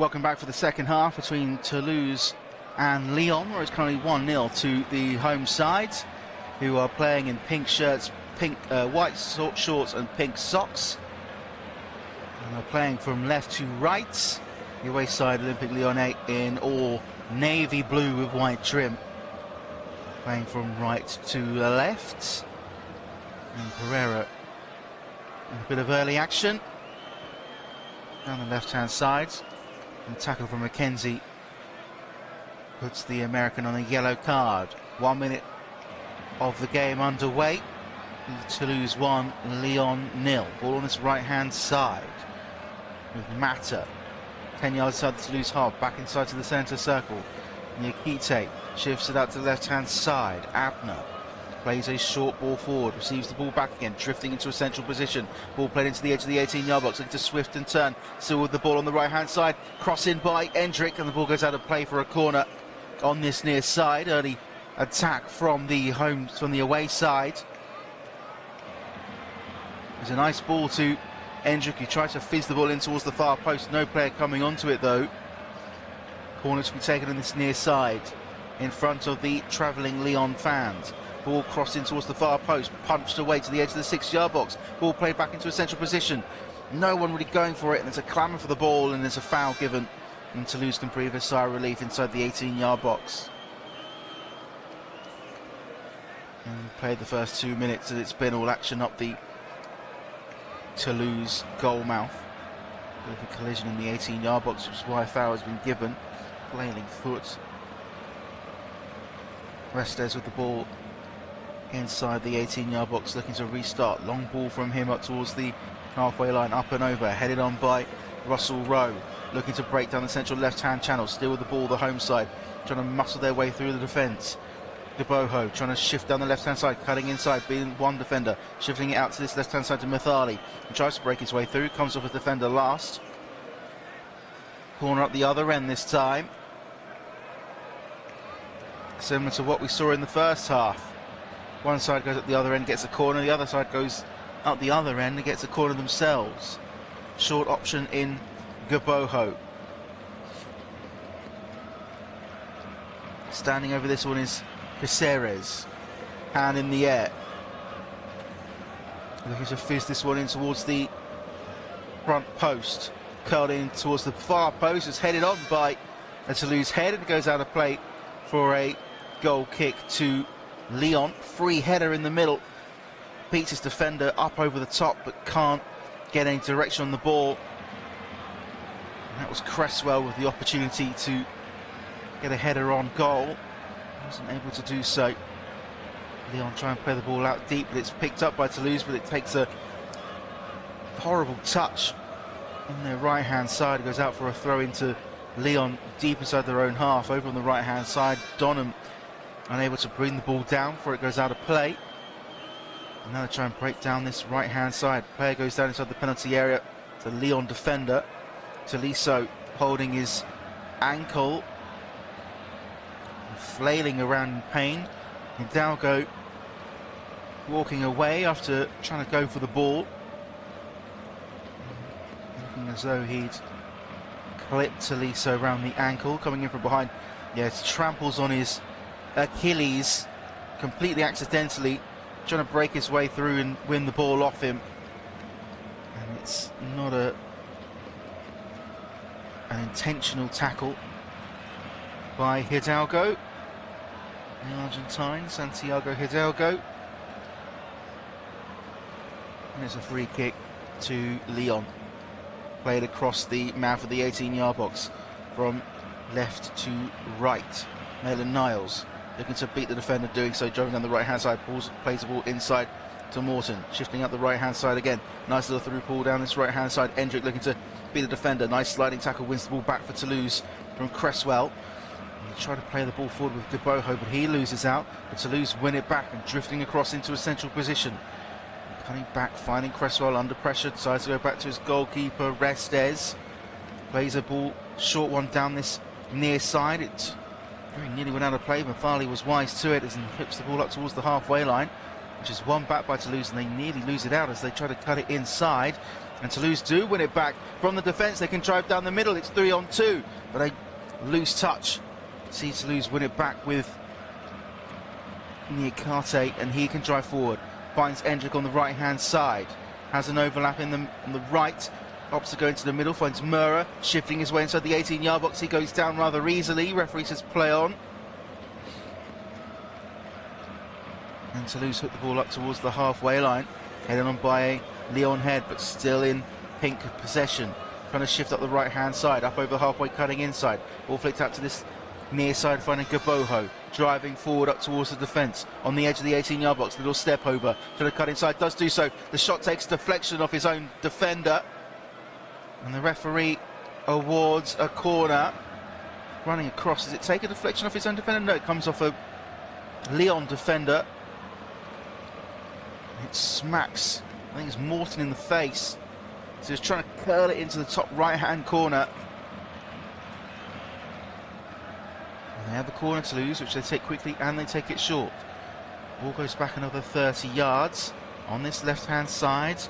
Speaker 1: Welcome back for the second half between Toulouse and Lyon, where it's currently 1-0 to the home side, who are playing in pink shirts, white shorts and pink socks. And they're playing from left to right. The away side, Olympique Lyonnais, in all navy blue with white trim. Playing from right to left. And Pereira in a bit of early action down the left-hand side. And the tackle from McKenzie puts the American on a yellow card. 1 minute of the game underway. Toulouse 1, Lyon 0. Ball on its right-hand side with Mata. 10 yards inside the Toulouse half, back inside to the centre circle. Niakite shifts it out to the left-hand side. Abner plays a short ball forward, receives the ball back again, drifting into a central position. Ball played into the edge of the 18-yard box, looking to swift and turn. Still with the ball on the right-hand side, cross in by Endrick, and the ball goes out of play for a corner on this near side. Early attack from the away side. There's a nice ball to Endrick, who tries to fizz the ball in towards the far post. No player coming onto it though. Corner to be taken on this near side in front of the travelling Lyon fans. Ball crossed in towards the far post, punched away to the edge of the 6-yard box. Ball played back into a central position. No one really going for it, and there's a clamour for the ball, and there's a foul given. And Toulouse can breathe a sigh of relief inside the 18-yard box. And played the first 2 minutes, and it's been all action up the Toulouse goal mouth. Bit of a collision in the 18-yard box, which is why a foul has been given. Flailing foot. Restes with the ball inside the 18-yard box, looking to restart. Long ball from him up towards the halfway line, up and over, headed on by Russell Rowe, looking to break down the central left-hand channel. Still with the ball, the home side, trying to muscle their way through the defence. Gaboho trying to shift down the left-hand side, cutting inside, being one defender, shifting it out to this left-hand side to Mathali. He tries to break his way through, comes off a defender last. Corner up the other end this time. Similar to what we saw in the first half. One side goes up the other end, gets a corner, the other side goes up the other end and gets a corner themselves. Short option in Gaboho. Standing over this one is Caceres. Hand in the air. Looking to fizz this one in towards the front post. Curled in towards the far post. It's headed on by a Toulouse head and goes out of play for a goal kick to Lyon. Free header in the middle. Beats his defender up over the top but can't get any direction on the ball. And that was Cresswell with the opportunity to get a header on goal. Wasn't able to do so. Lyon try and play the ball out deep, but it's picked up by Toulouse, but it takes a horrible touch on their right-hand side. It goes out for a throw into Lyon deep inside their own half. Over on the right-hand side, Donham unable to bring the ball down before it goes out of play. And now they try and break down this right-hand side. Player goes down inside the penalty area. The Lyon defender, Tolisso, holding his ankle, flailing around in pain. Hidalgo walking away after trying to go for the ball, looking as though he'd clipped Tolisso around the ankle. Coming in from behind, yes, tramples on his Achilles completely accidentally, trying to break his way through and win the ball off him. And it's not an intentional tackle by Hidalgo, the Argentine, Santiago Hidalgo. And it's a free kick to Lyon. Played across the mouth of the 18-yard box from left to right. Maitland Niles looking to beat the defender, doing so, driving down the right-hand side, plays the ball inside to Morton, shifting up the right-hand side again. Nice little through ball down this right-hand side. Endrick looking to beat the defender. Nice sliding tackle, wins the ball back for Toulouse from Cresswell. They try to play the ball forward with Gaboho, but he loses out. But Toulouse win it back and drifting across into a central position. And coming back, finding Cresswell under pressure, decides to go back to his goalkeeper, Restes. Plays a ball, short one down this near side. It very nearly went out of play. Mathali was wise to it as he flips the ball up towards the halfway line, which is won back by Toulouse, and they nearly lose it out as they try to cut it inside. And Toulouse do win it back from the defence. They can drive down the middle. It's 3-on-2, but a loose touch. See Toulouse win it back with Niakate, and he can drive forward. Finds Endrick on the right-hand side. Has an overlap on the right. Opts to go into the middle. Finds Mura shifting his way inside the 18-yard box. He goes down rather easily. Referee says play on. And Toulouse hook the ball up towards the halfway line. Headed on by Leon Head, but still in pink possession. Trying to shift up the right-hand side. Up over halfway, cutting inside. Ball flicked out to this near side, finding Gaboho. Driving forward up towards the defence. On the edge of the 18-yard box. Little step over. Trying to cut inside. Does do so. The shot takes deflection off his own defender. And the referee awards a corner. Running across. Does it take a deflection off his own defender? No, it comes off a Leon defender. It smacks, I think it's Morton in the face. So he's trying to curl it into the top right-hand corner. And they have the corner to lose, which they take quickly, and they take it short. Ball goes back another 30 yards on this left-hand side.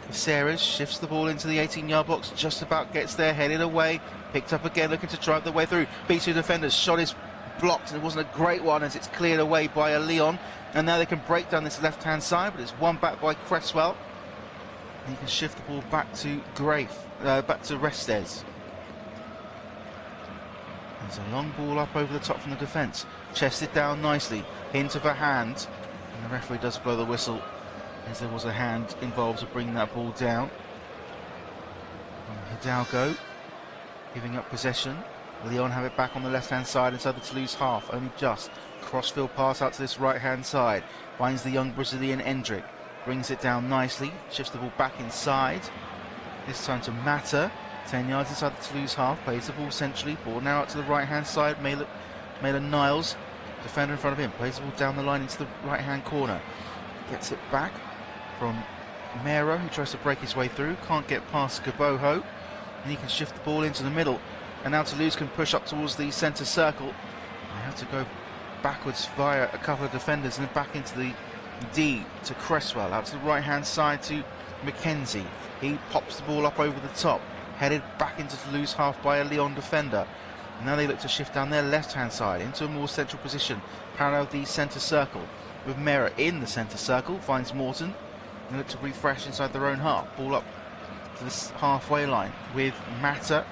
Speaker 1: Caceres shifts the ball into the 18-yard box, just about gets there, headed away, picked up again, looking to drive the way through. Beats two defenders, shot is blocked, and it wasn't a great one as it's cleared away by a Leon. And now they can break down this left-hand side, but it's won back by Cresswell. And he can shift the ball back to back to Restes. There's a long ball up over the top from the defence. Chested down nicely, hint of a hand. And the referee does blow the whistle, as there was a hand involved to bring that ball down. And Hidalgo giving up possession. Leon have it back on the left-hand side inside the Toulouse half, only just. Crossfield pass out to this right-hand side. Finds the young Brazilian Endrick. Brings it down nicely. Shifts the ball back inside. This time to Mata. 10 yards inside the Toulouse half. Plays the ball centrally. Ball now out to the right-hand side. Maylon Niles. Defender in front of him. Plays the ball down the line into the right-hand corner. Gets it back from Mero, who tries to break his way through. Can't get past Gaboho. And he can shift the ball into the middle. And now Toulouse can push up towards the centre circle. They have to go backwards via a couple of defenders and then back into the D to Cresswell. Out to the right-hand side to McKenzie. He pops the ball up over the top. Headed back into Toulouse half by a Leon defender. And now they look to shift down their left-hand side into a more central position. Parallel the centre circle. With Mera in the centre circle. Finds Morton. And look to refresh inside their own half. Ball up to this halfway line with Mata.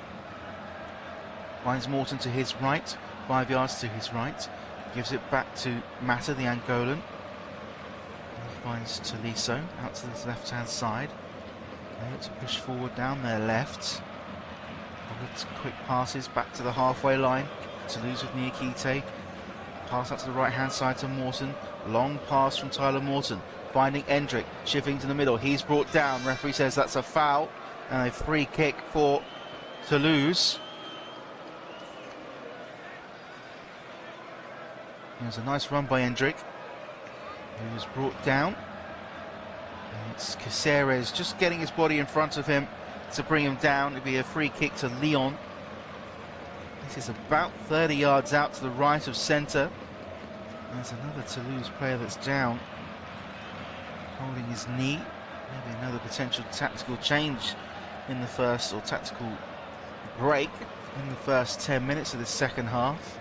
Speaker 1: Finds Morton to his right, 5 yards to his right. Gives it back to Mata, the Angolan. He finds Tolisso out to his left-hand side. They look to push forward down their left. Quick passes back to the halfway line. Toulouse with Niakate. Pass out to the right-hand side to Morton. Long pass from Tyler Morton. Finding Endrick, shifting to the middle. He's brought down. Referee says that's a foul. And a free kick for Toulouse. There's a nice run by Endrick, who was brought down. And it's Caceres just getting his body in front of him to bring him down. It'll be a free kick to Leon. This is about 30 yards out to the right of centre. There's another Toulouse player that's down, holding his knee. Maybe another potential tactical change in the first, or tactical break in the first 10 minutes of the second half.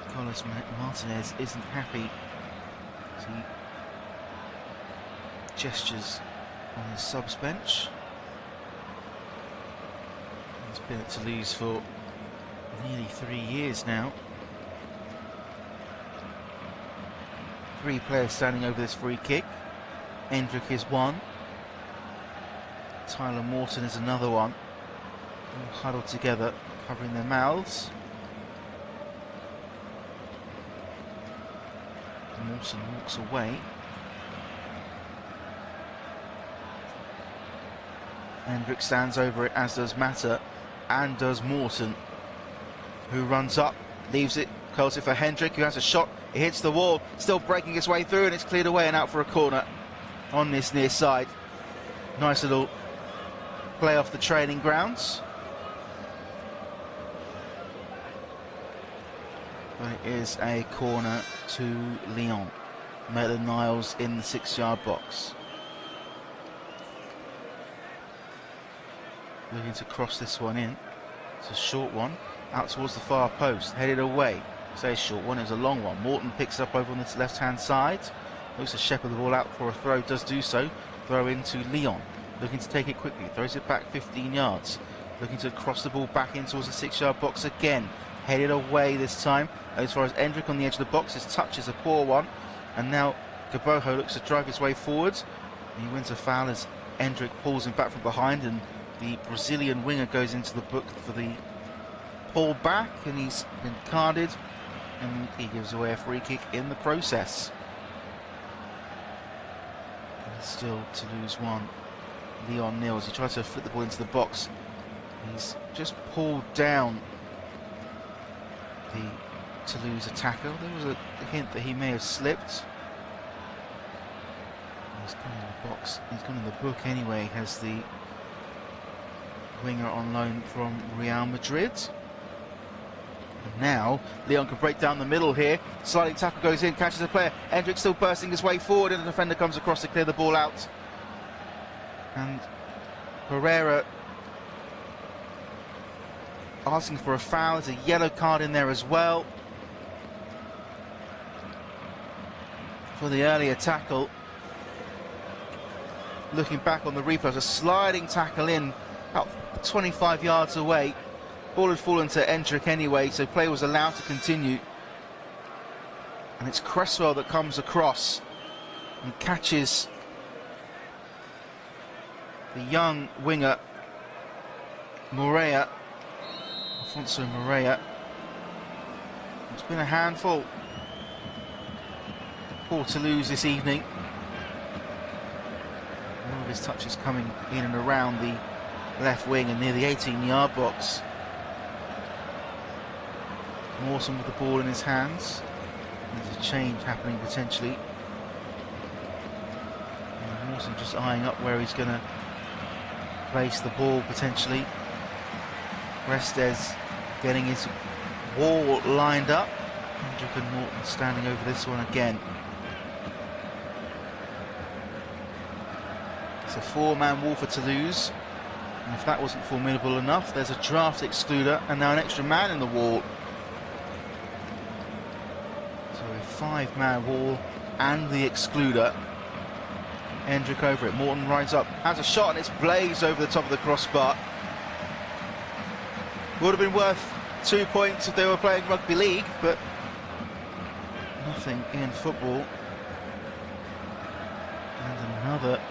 Speaker 1: Carlos Martinez isn't happy as he gestures on his subs bench. He's been at Toulouse for nearly 3 years now. 3 players standing over this free kick. Endrick is one. Tyler Morton is another one. All huddled together, covering their mouths. Morton walks away. Endrick stands over it, as does Mata, and does Morton, who runs up, leaves it, curls it for Hendrick, who has a shot. It hits the wall, still breaking its way through, and it's cleared away and out for a corner on this near side. Nice little play off the training grounds. But it is a corner to Lyon. Maitland-Niles in the 6-yard box. Looking to cross this one in. It's a short one, out towards the far post, headed away. Say a short one, it was a long one. Morton picks it up over on the left-hand side. Looks to shepherd the ball out for a throw, does do so. Throw into Leon, looking to take it quickly, throws it back 15 yards. Looking to cross the ball back in towards the 6-yard box again. Headed away this time, as far as Endrick on the edge of the box. His touch is a poor one. And now Gaboho looks to drive his way forward. He wins a foul as Endrick pulls him back from behind, and the Brazilian winger goes into the book for the pull back, and he's been carded, and he gives away a free kick in the process. And still Toulouse 1, Leon nil. He tries to flip the ball into the box. He's just pulled down the Toulouse attacker. There was a hint that he may have slipped. He's gone in the box. He's gone in the book anyway. Has the winger on loan from Real Madrid. And now Leon can break down the middle here. Sliding tackle goes in, catches a player. Endrick still bursting his way forward, and the defender comes across to clear the ball out. And Pereira asking for a foul. There's a yellow card in there as well for the earlier tackle. Looking back on the replay, a sliding tackle in about 25 yards away. Ball had fallen to Endrick anyway, so play was allowed to continue. And it's Cresswell that comes across and catches the young winger Moreira. Alfonso Moreira. It's been a handful for Toulouse this evening. All of his touches coming in and around the left wing and near the 18-yard box. Mawson with the ball in his hands. There's a change happening potentially. And Mawson just eyeing up where he's going to place the ball potentially. Restes getting his wall lined up. Endrick and Morton standing over this one again. It's a 4-man wall for Toulouse. And if that wasn't formidable enough, there's a draft excluder and now an extra man in the wall. So a 5-man wall and the excluder. Endrick over it. Morton rides up, has a shot, and it's blazed over the top of the crossbar. Would have been worth 2 points if they were playing rugby league, but nothing in football. And another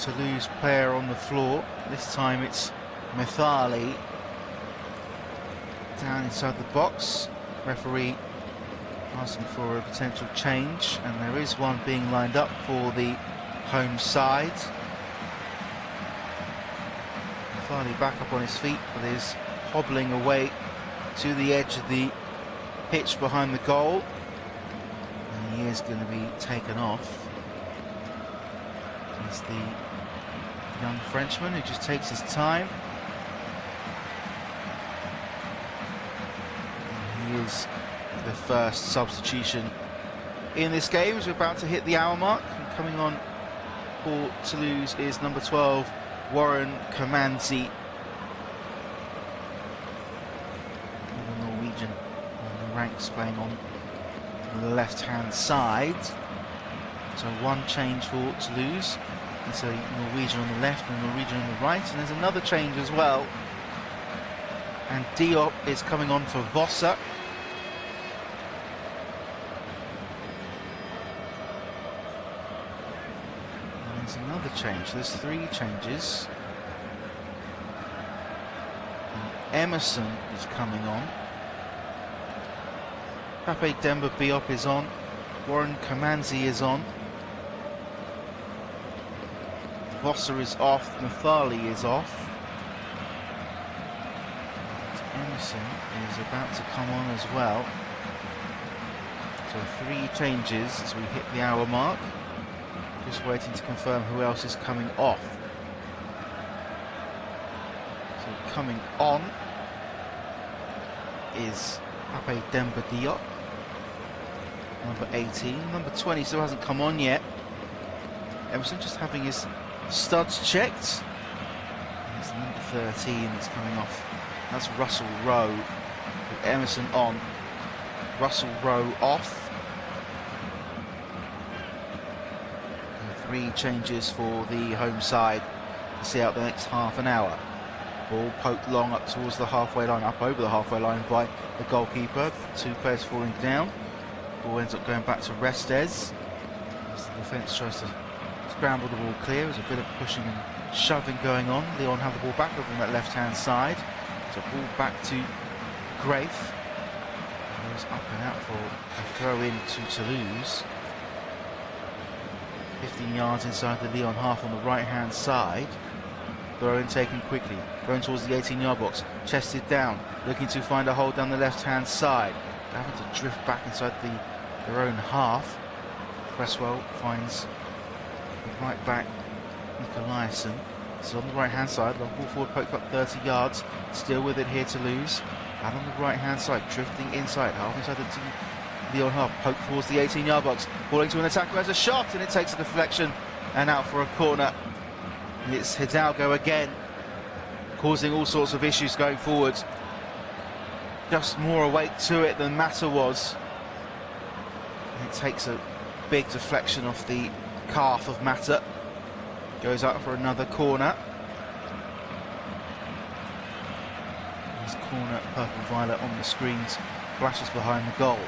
Speaker 1: Toulouse player on the floor. This time it's Methali down inside the box. Referee asking for a potential change, and there is one being lined up for the home side. Methali back up on his feet, but is hobbling away to the edge of the pitch behind the goal, and he is going to be taken off. He's the young Frenchman who just takes his time, and he is the first substitution in this game as we're about to hit the hour mark. And coming on for Toulouse is number 12 Warren Kamanzi, the Norwegian on the ranks, playing on the left-hand side. So one change for Toulouse. It's a Norwegian on the left and a Norwegian on the right, and there's another change as well. And Diop is coming on for Vossa. And there's another change. There's 3 changes. And Emerson is coming on. Pape Demba Diop is on. Warren Kamanzi is on. Vossa is off. Methali is off. And Emerson is about to come on as well. So 3 changes as we hit the hour mark. Just waiting to confirm who else is coming off. So coming on is Pape Demba Diop. number 18. Number 20 still hasn't come on yet. Emerson just having his studs checked. And it's number 13 that's coming off. That's Russell Rowe. With Emerson on. Russell Rowe off. 3 changes for the home side to see out the next half an hour. Ball poked long up towards the halfway line, up over the halfway line by the goalkeeper. 2 players falling down. Ball ends up going back to Restes as the defence tries to scramble the ball clear. There's a bit of pushing and shoving going on. Leon have the ball back over on that left-hand side. So ball back to Grafe. Goes up and out for a throw-in to Toulouse. 15 yards inside the Lyon half on the right-hand side. Throw-in taken quickly. Thrown towards the 18-yard box. Chested down. Looking to find a hole down the left-hand side. They're having to drift back inside their own half. Cresswell finds the right back, Nicolaisen. So on the right-hand side, long ball forward, poked up 30 yards. Still with it here to lose. And on the right-hand side, drifting inside, half inside the Lyon half, poke towards the 18-yard box, falling to an attacker who has a shot, and it takes a deflection and out for a corner. And it's Hidalgo again, causing all sorts of issues going forward. Just more awake to it than Mata was. And it takes a big deflection off the calf of Mata. Goes out for another corner. There's corner, purple-violet on the screens, flashes behind the goal.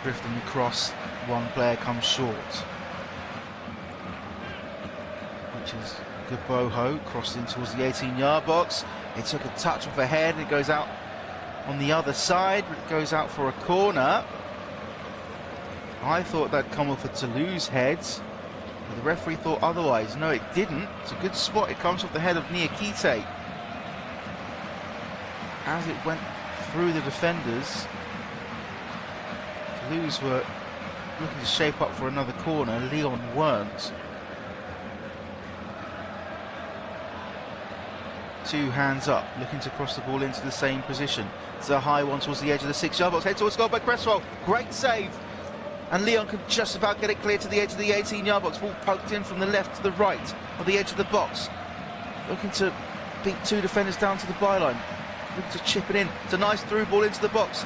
Speaker 1: Drifting across, one player comes short. Which is Gaboho, crossed in towards the 18-yard box. It took a touch off a head and it goes out on the other side, but it goes out for a corner. I thought that'd come off a Toulouse heads, but the referee thought otherwise. No, it didn't. It's a good spot. It comes off the head of Niakite. As it went through the defenders, Toulouse were looking to shape up for another corner. Lyon weren't. 2 hands up, looking to cross the ball into the same position. It's a high one towards the edge of the 6-yard box. Head towards goal by Cresswell. Great save. And Lyon could just about get it clear to the edge of the 18-yard box. Ball poked in from the left to the right on the edge of the box. Looking to beat 2 defenders down to the byline. Looking to chip it in. It's a nice through ball into the box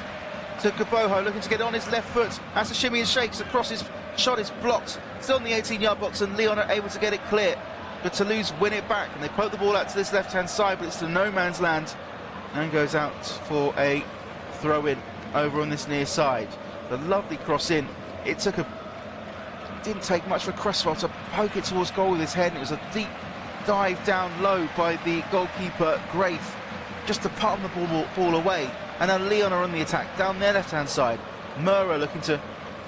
Speaker 1: to Gaboho, looking to get on his left foot. Has a shimmy and shakes across his shot is blocked. Still in the 18-yard box, and Lyon are able to get it clear. But Toulouse win it back, and they poke the ball out to this left-hand side, but it's to no man's land, and goes out for a throw-in over on this near side. The lovely cross in. It didn't take much for Cresswell to poke it towards goal with his head, and it was a deep dive down low by the goalkeeper Grafe, just to palm the ball away. And now Lyon are on the attack down their left-hand side. Mura looking to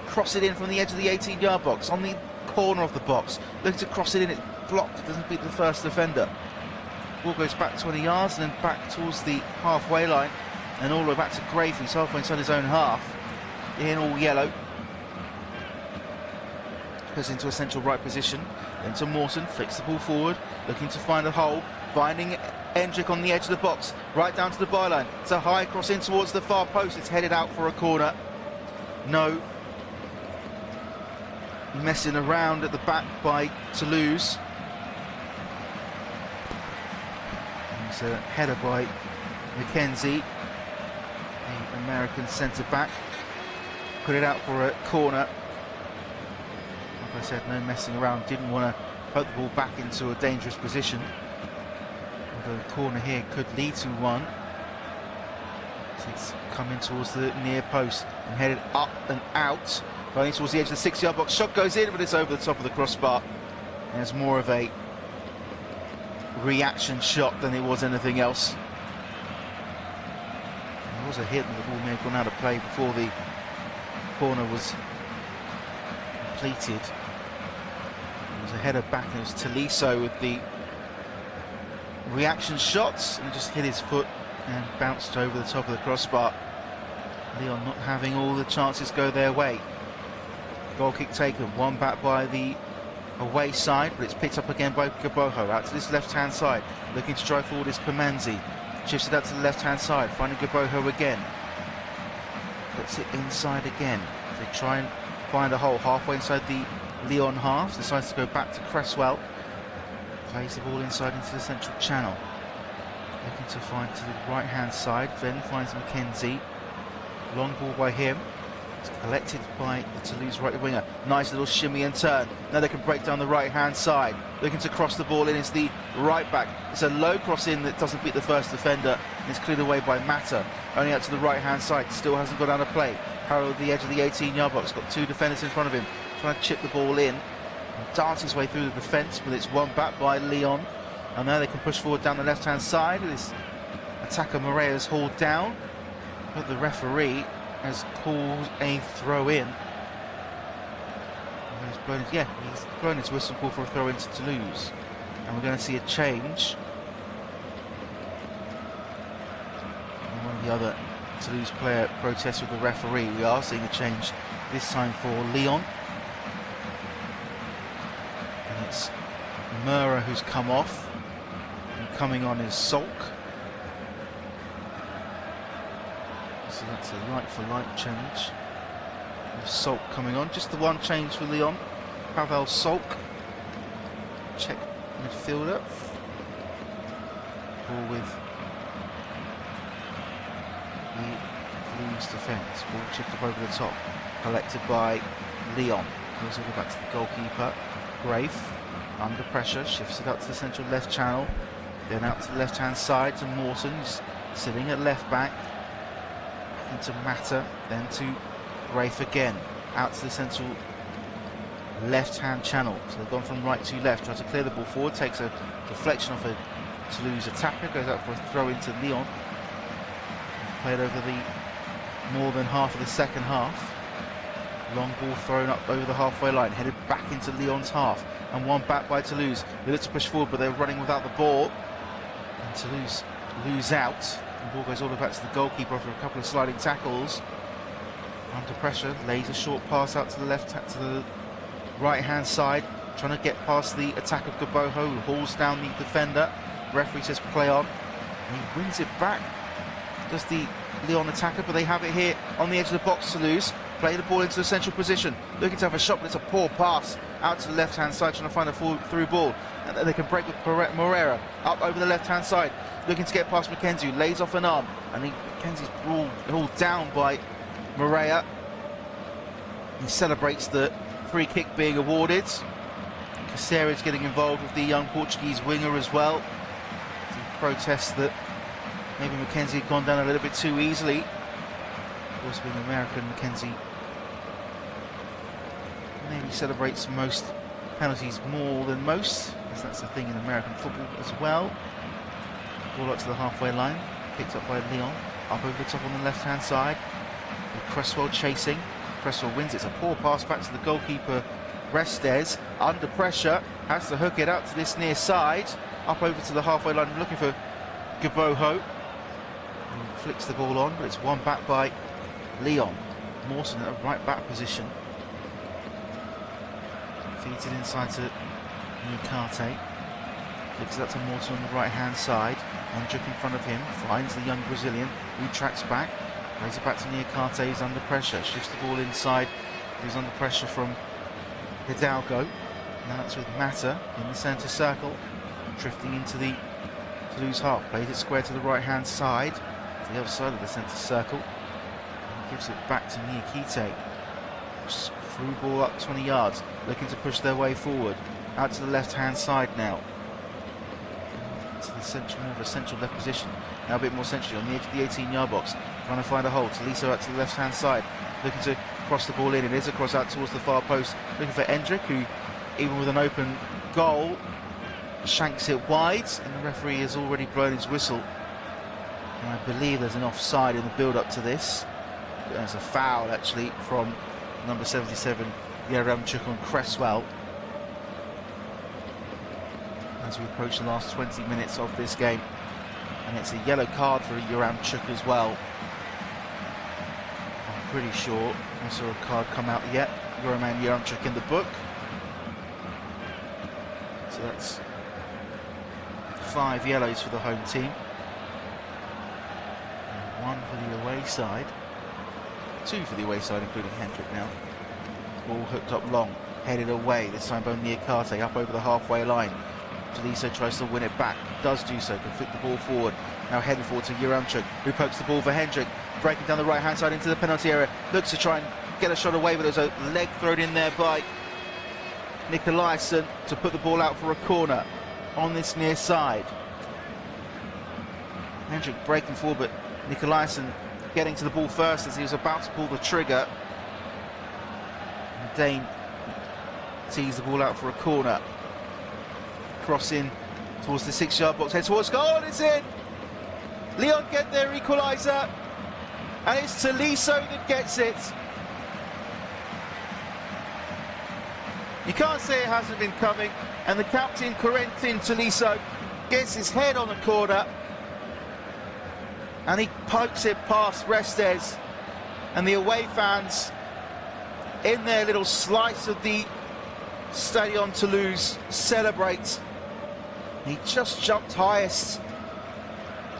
Speaker 1: cross it in from the edge of the 18-yard box, on the corner of the box, looking to cross it in. It's blocked. It doesn't beat the first defender. Ball goes back 20 yards and then back towards the halfway line, and all the way back to Grafe, who's halfway inside his own half, in all yellow. Goes into a central right position, then to Morton, flicks the ball forward, looking to find a hole, finding Endrick on the edge of the box, right down to the byline. It's a high cross in towards the far post. It's headed out for a corner. No messing around at the back by Toulouse. It's a header by McKenzie, the American centre-back. Put it out for a corner. Like I said, no messing around. Didn't want to poke the ball back into a dangerous position. Although the corner here could lead to one. It's coming towards the near post and headed up and out. Going towards the edge of the 6-yard box. Shot goes in, but it's over the top of the crossbar. And it's more of a reaction shot than it was anything else. There was a hit, and the ball may have gone out of play before the corner was completed. There was a header back, and it was Tolisso with the reaction shots, and just hit his foot and bounced over the top of the crossbar. Lyon not having all the chances go their way. Goal kick taken, one back by the away side, but it's picked up again by Gaboho. Out to this left-hand side, looking to drive forward is Kamanzi. Shifts it out to the left-hand side, finding Gaboho again. Puts it inside again. They try and find a hole halfway inside the Lyon half. Decides to go back to Cresswell. Plays the ball inside into the central channel. Looking to find to the right hand side. Then finds McKenzie. Long ball by him. It's collected by the Toulouse right winger. Nice little shimmy and turn. Now they can break down the right hand side. Looking to cross the ball in is the right back. It's a low cross in that doesn't beat the first defender. And it's cleared away by Mata. Only out to the right hand side. Still hasn't got out of play. Parallel the edge of the 18-yard box. Got two defenders in front of him. Trying to chip the ball in. And dance his way through the defence. But it's won back by Lyon. And now they can push forward down the left hand side. This attacker Morea is hauled down. But the referee has called a throw in. He's blown his whistle call for a throw in to Toulouse. And we're going to see a change. And one of the other Toulouse player protests with the referee. We are seeing a change this time for Lyon. And it's Mura who's come off. And coming on is Salk. So that's a like-for-like change. With Salk coming on. Just the one change for Lyon. Pavel Salk. Czech midfielder. Ball with the Toulouse defence. Ball chipped up over the top. Collected by Lyon. Goes all the way back to the goalkeeper. Grafe. Under pressure. Shifts it up to the central left channel. Then out to the left-hand side to Morton. Who's sitting at left back. Into Mata, then to Grafe again, out to the central left-hand channel. So they've gone from right to left, tries to clear the ball forward, takes a deflection off a Toulouse attacker, goes out for a throw into Lyon. Played over the more than half of the second half. Long ball thrown up over the halfway line, headed back into Lyon's half, and one back by Toulouse. They look to push forward, but they're running without the ball. And Toulouse lose out. The ball goes all the way back to the goalkeeper after a couple of sliding tackles. Under pressure, lays a short pass out to the to the right-hand side, trying to get past the attack of Gaboho, who hauls down the defender. Referee says play on, and he wins it back. Does the Lyon attacker, but they have it here on the edge of the box. Toulouse play the ball into the central position, looking to have a shot, but it's a poor pass out to the left-hand side, trying to find a through ball, and then they can break with Moreira up over the left-hand side, looking to get past McKenzie, who lays off an arm, and McKenzie's hauled down by Moreira. He celebrates the free kick being awarded. Caceres getting involved with the young Portuguese winger as well. He protests that maybe McKenzie had gone down a little bit too easily. Of course, being American, McKenzie maybe celebrates most penalties more than most, as that's the thing in American football as well. Ball up to the halfway line, picked up by Lyon, up over the top on the left-hand side. With Cresswell chasing. Cresswell wins. It's a poor pass back to the goalkeeper, Restes. Under pressure, has to hook it out to this near side. Up over to the halfway line, looking for Gaboho. Flicks the ball on, but it's won back by Lyon. Morton at a right back position. Feeds it inside to Niakate. Flicks it up to Morton on the right hand side. Hendrick in front of him, finds the young Brazilian, who tracks back. Plays it back to Niakate, who's under pressure. Shifts the ball inside. He's under pressure from Hidalgo. Now it's with Mata in the centre circle. Drifting into the Toulouse half. Plays it square to the right hand side. To the other side of the centre circle. And gives it back to Niakate. Through ball up 20 yards. Looking to push their way forward. Out to the left hand side now. To the central, more of a central left position. Now a bit more centrally on the edge of the 18-yard box. Trying to find a hole. Taliso out to the left hand side. Looking to cross the ball in. It is a cross out towards the far post. Looking for Hendrick, who, even with an open goal, shanks it wide. And the referee has already blown his whistle. And I believe there's an offside in the build-up to this. There's a foul, actually, from number 77, Yaramchuk on Cresswell. As we approach the last 20 minutes of this game. And it's a yellow card for Yaramchuk as well. I'm pretty sure I saw a card come out yet. Roman Yaramchuk in the book. So that's 5 yellows for the home team. And 1 for the away side. Two for the away side, including Hendrick now. Ball hooked up long, headed away, this time by Niakate, up over the halfway line. Tolisso tries to win it back, does do so, can flick the ball forward. Now headed forward to Juremchuk, who pokes the ball for Hendrick, breaking down the right-hand side into the penalty area. Looks to try and get a shot away, but there's a leg thrown in there by Nikolaisen to put the ball out for a corner on this near side. Hendrick breaking forward, but Nikolaisen getting to the ball first as he was about to pull the trigger. And Dane tees the ball out for a corner. Cross in towards the 6-yard box, head towards goal, and it's in! Lyon get their equaliser, and it's Tolisso that gets it. You can't say it hasn't been coming, and the captain, Corentin Tolisso, gets his head on the corner, and he pokes it past Restes, and the away fans, in their little slice of the Stadion Toulouse, celebrate. He just jumped highest,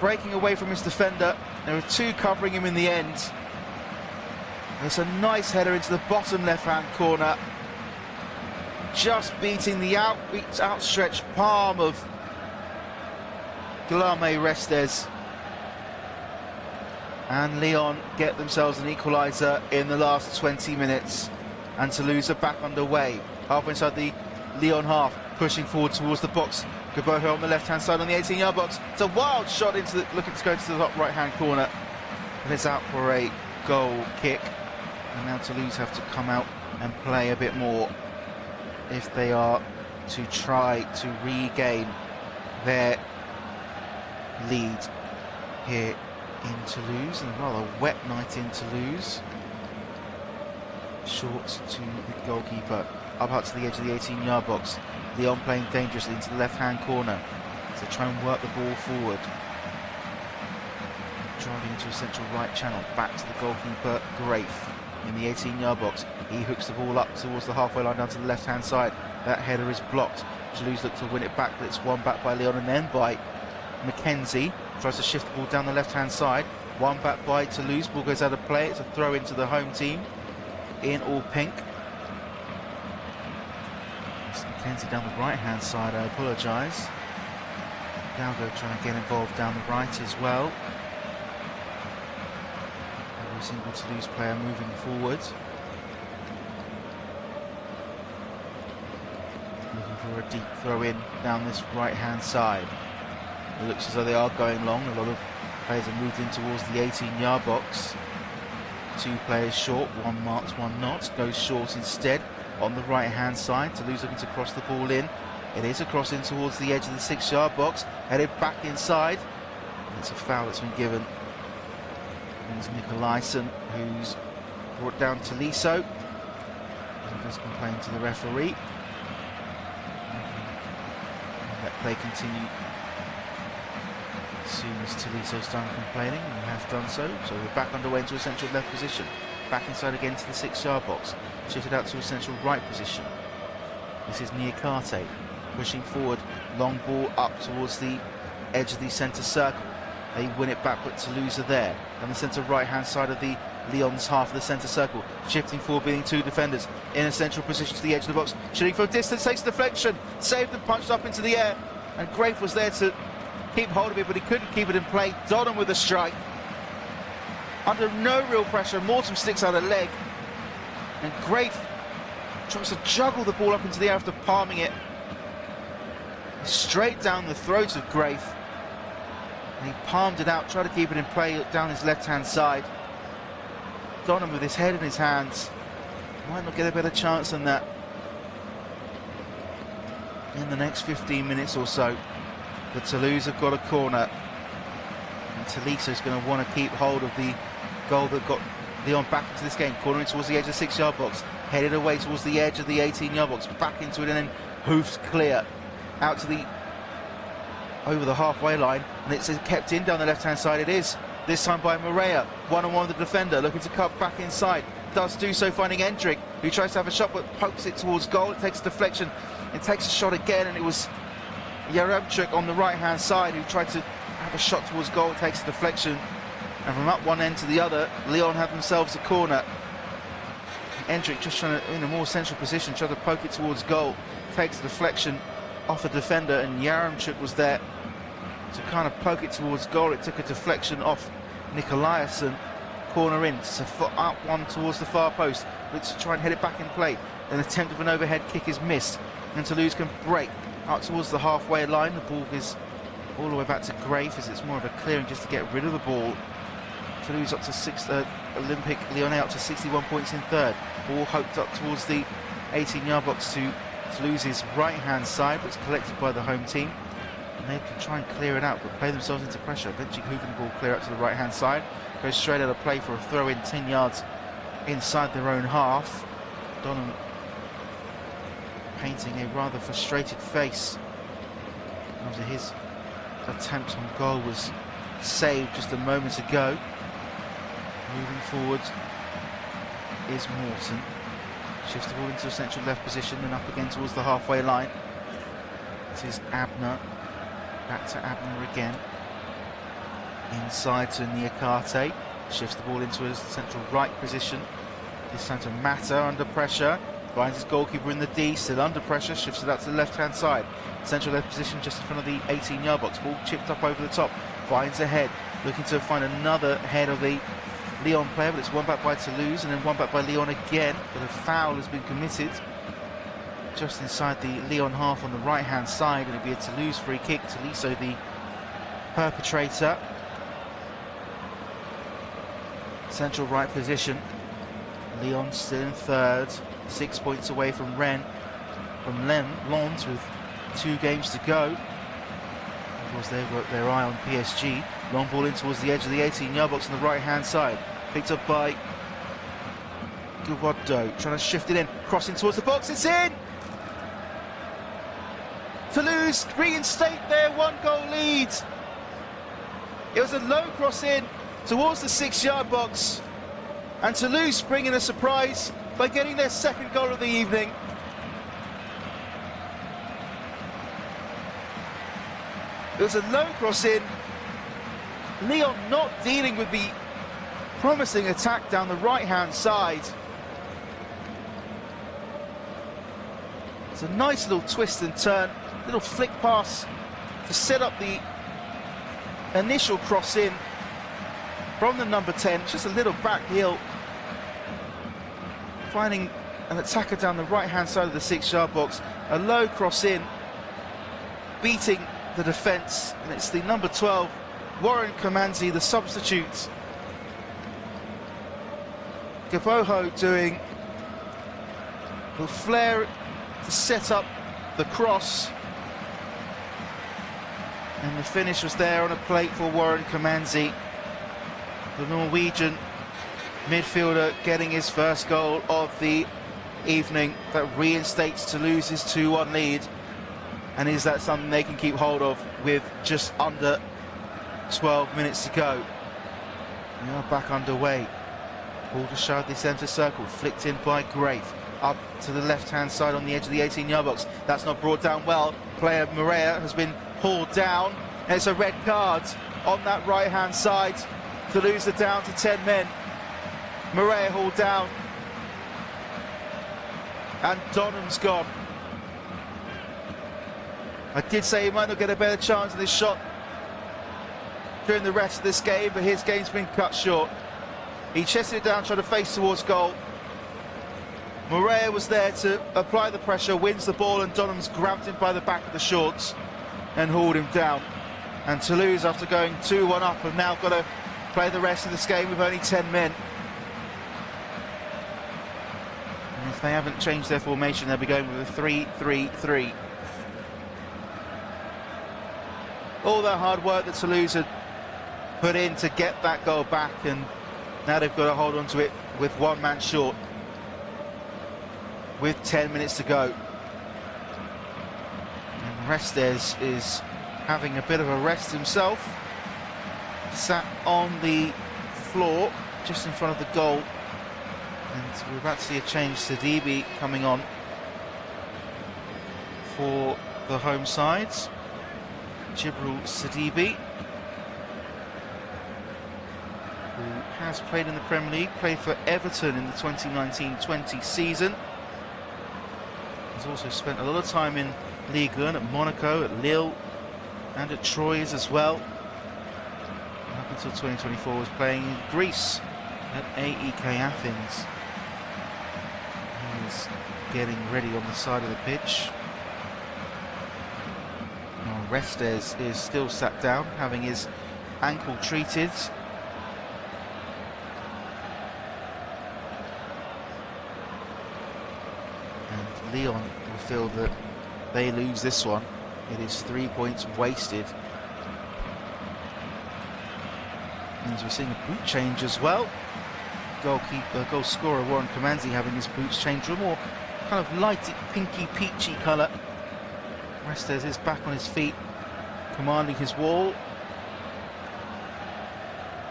Speaker 1: breaking away from his defender. There were two covering him in the end. There's a nice header into the bottom left-hand corner, just beating the outstretched palm of Guillaume Restes. And Lyon get themselves an equaliser in the last 20 minutes. And Toulouse are back underway. Halfway inside the Lyon half, pushing forward towards the box. Gaboho on the left-hand side on the 18-yard box. It's a wild shot into the, looking to go to the top right-hand corner. And it's out for a goal kick. And now Toulouse have to come out and play a bit more if they are to try to regain their lead here in Toulouse. And a rather wet night in Toulouse. Short to the goalkeeper, up to the edge of the 18-yard box. Lyon playing dangerously into the left-hand corner to try and work the ball forward. Driving into a central right channel, back to the goalkeeper, Grafe, in the 18-yard box. He hooks the ball up towards the halfway line down to the left-hand side. That header is blocked. Toulouse look to win it back, but it's won back by Lyon and then by Mackenzie. Tries to shift the ball down the left-hand side. One back by Toulouse, ball goes out of play. It's a throw into the home team in all pink. Mackenzie down the right-hand side, I apologise. Galgo trying to get involved down the right as well. Every single Toulouse player moving forward. Looking for a deep throw in down this right-hand side. It looks as though they are going long. A lot of players have moved in towards the 18-yard box. Two players short, one marked, one not. Goes short instead on the right-hand side. Toulouse looking to cross the ball in. It is a cross in towards the edge of the 6-yard box. Headed back inside. It's a foul that's been given. There's Nikolaisen, who's brought down Tolisso. He does complain to the referee. Let play continue as soon as Tolisso's done complaining, and he has done so. So we're back underway into a central left position. Back inside again to the 6-yard box. Shifted out to a central right position. This is Niakate pushing forward. Long ball up towards the edge of the centre circle. They win it back, but Toulouse are there. On the centre right-hand side of the Lyon's half of the centre circle. Shifting forward, being two defenders. In a central position to the edge of the box. Shooting from distance, takes deflection. Saved and punched up into the air. And Grafe was there to keep hold of it, but he couldn't keep it in play. Donham with a strike. Under no real pressure, Morton sticks out a leg. And Grafe tries to juggle the ball up into the air after palming it. Straight down the throat of Grafe. And he palmed it out, tried to keep it in play down his left-hand side. Donham with his head in his hands. Might not get a better chance than that in the next 15 minutes or so. But Toulouse have got a corner. And Tolisso's going to want to keep hold of the goal that got Lyon back into this game. Cornering towards the edge of the 6-yard box. Headed away towards the edge of the 18-yard box. Back into it and then hoofs clear. Out to the over the halfway line, and it's kept in down the left-hand side. It is this time by Morea, one-on-one with the defender, looking to cut back inside. Does do so, finding Hendrick, who tries to have a shot but pokes it towards goal. It takes a deflection. It takes a shot again, and it was Juremchuk on the right-hand side who tried to have a shot towards goal. It takes a deflection. And from up one end to the other, Lyon have themselves a corner. Endrick just trying to, in a more central position, try to poke it towards goal. Takes a deflection off a defender, and Yaremchuk was there to kind of poke it towards goal. It took a deflection off Nikolaisen. Corner in, so up one towards the far post. Looks to try and head it back in play. An attempt of an overhead kick is missed, and Toulouse can break out towards the halfway line. The ball is all the way back to Grafe, as it's more of a clearing just to get rid of the ball. Toulouse up to Olympic Lyonnais up to 61 points in third. Ball hoped up towards the 18-yard box to Toulouse's right-hand side, but it's collected by the home team. And they can try and clear it out, but play themselves into pressure. Eventually hooving the ball clear out to the right-hand side. Goes straight out of play for a throw-in 10 yards inside their own half. Donham painting a rather frustrated face after his attempt on goal was saved just a moment ago. Moving forward is Morton. Shifts the ball into a central left position and up again towards the halfway line. It is Abner. Back to Abner again. Inside to Niakate. Shifts the ball into a central right position. This time to Mata under pressure. Finds his goalkeeper in the D, still under pressure. Shifts it out to the left-hand side. Central left position just in front of the 18-yard box. Ball chipped up over the top. Finds a head. Looking to find another head of the Lyon player, but it's one back by Toulouse and then one back by Lyon again. But a foul has been committed just inside the Lyon half on the right-hand side, and it'll be a Toulouse free kick. Tolisso, the perpetrator. Central right position. Lyon still in third, 6 points away from Lens with 2 games to go. Of course, they've got their eye on PSG. Long ball in towards the edge of the 18-yard box on the right-hand side. Picked up by Guardo, trying to shift it in, crossing towards the box. It's in! Toulouse reinstate their 1-goal lead. It was a low cross in towards the 6-yard box, and Toulouse bring in a surprise by getting their 2nd goal of the evening. It was a low cross in. Lyon not dealing with the promising attack down the right-hand side. It's a nice little twist and turn, little flick pass to set up the initial cross in from the number 10, just a little back heel, finding an attacker down the right-hand side of the 6-yard box. A low cross in, beating the defence, and it's the number 12, Warren Kamanzi, the substitute. Gaboho doing the flare to set up the cross, and the finish was there on a plate for Warren Kamanzi, the Norwegian midfielder, getting his 1st goal of the evening. That reinstates Toulouse's 2-1 lead, and is that something they can keep hold of with just under 12 minutes to go? We are back underway. Ball just shy of the centre circle, flicked in by Grafe, up to the left-hand side on the edge of the 18-yard box. That's not brought down well. Player Morea has been hauled down, and it's a red card on that right-hand side. Toulouse are down to 10 men. Morea hauled down, and Donham's gone. I did say he might not get a better chance of this shot during the rest of this game, but his game's been cut short. He chested it down, trying to face towards goal. Morea was there to apply the pressure, wins the ball, and Donham's grabbed him by the back of the shorts and hauled him down. And Toulouse, after going 2-1 up, have now got to play the rest of this game with only 10 men. And if they haven't changed their formation, they'll be going with a 3-3-3. All that hard work that Toulouse had put in to get that goal back, and now they've got to hold on to it with 1 man short, with 10 minutes to go. And Restes is having a bit of a rest himself, sat on the floor just in front of the goal, and we're about to see a change. Sidibe coming on for the home sides. Jibril Sidibe. who has played in the Premier League, played for Everton in the 2019-20 season. He's also spent a lot of time in Ligue at Monaco, at Lille, and at Troyes as well. And up until 2024 was playing in Greece at AEK Athens. He's getting ready on the side of the pitch. Now Restes is still sat down, having his ankle treated. And Lyon will feel that they lose this one. It is 3 points wasted. And we're seeing a boot change as well. Goal scorer Warren Kamanzi having his boots changed to a more kind of light pinky peachy colour. Restes is back on his feet, commanding his wall.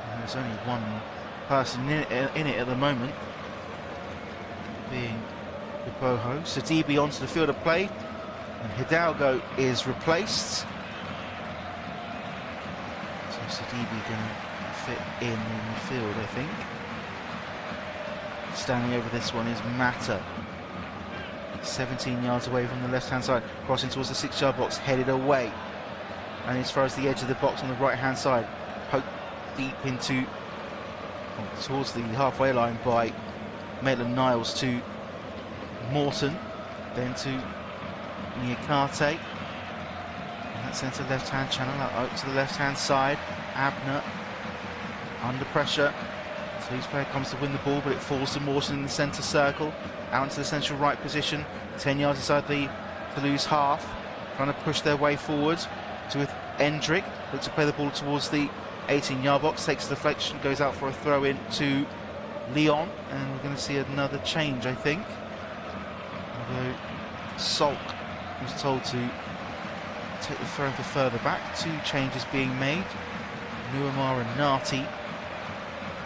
Speaker 1: And there's only one person in it at the moment, being Boho. Sidibe onto the field of play, and Hidalgo is replaced. So Sidibe going to fit in the field, I think. Standing over this one is Mata. 17 yards away from the left-hand side, crossing towards the 6-yard box, headed away. And as far as the edge of the box on the right-hand side, poked deep into, towards the halfway line by Maitland-Niles to Morton, then to Niakate. And that centre left-hand channel out to the left-hand side. Abner under pressure. Toulouse player comes to win the ball, but it falls to Morton in the centre circle, out into the central right position, 10 yards inside the Toulouse half, trying to push their way forward to with Endrick, looks to play the ball towards the 18-yard box, takes a deflection, goes out for a throw-in to Lyon, and we're going to see another change, I think. Although Salk was told to take the throw for further back. 2 changes being made. Nuamar and Nati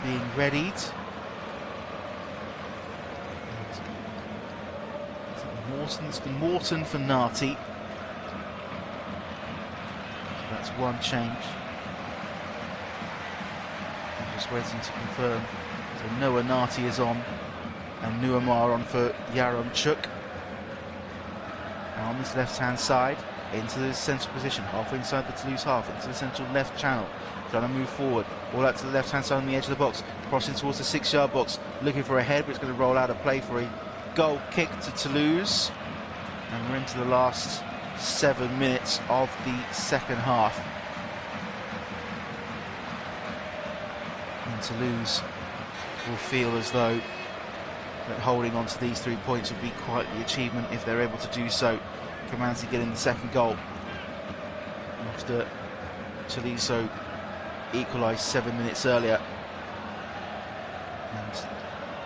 Speaker 1: being readied. Morton for Nati. So that's one change. I'm just waiting to confirm. So Noah Nati is on, and Nuamar on for Yaremchuk. Now on this left-hand side, into the central position, halfway inside the Toulouse half, into the central left channel, trying to move forward, all out to the left-hand side on the edge of the box, crossing towards the 6-yard box, looking for a head, but it's going to roll out of play for a goal kick to Toulouse. And we're into the last 7 minutes of the second half. And Toulouse will feel as though that holding on to these 3 points would be quite the achievement if they're able to do so. Kamanzi getting the second goal after Toulouse equalised 7 minutes earlier. And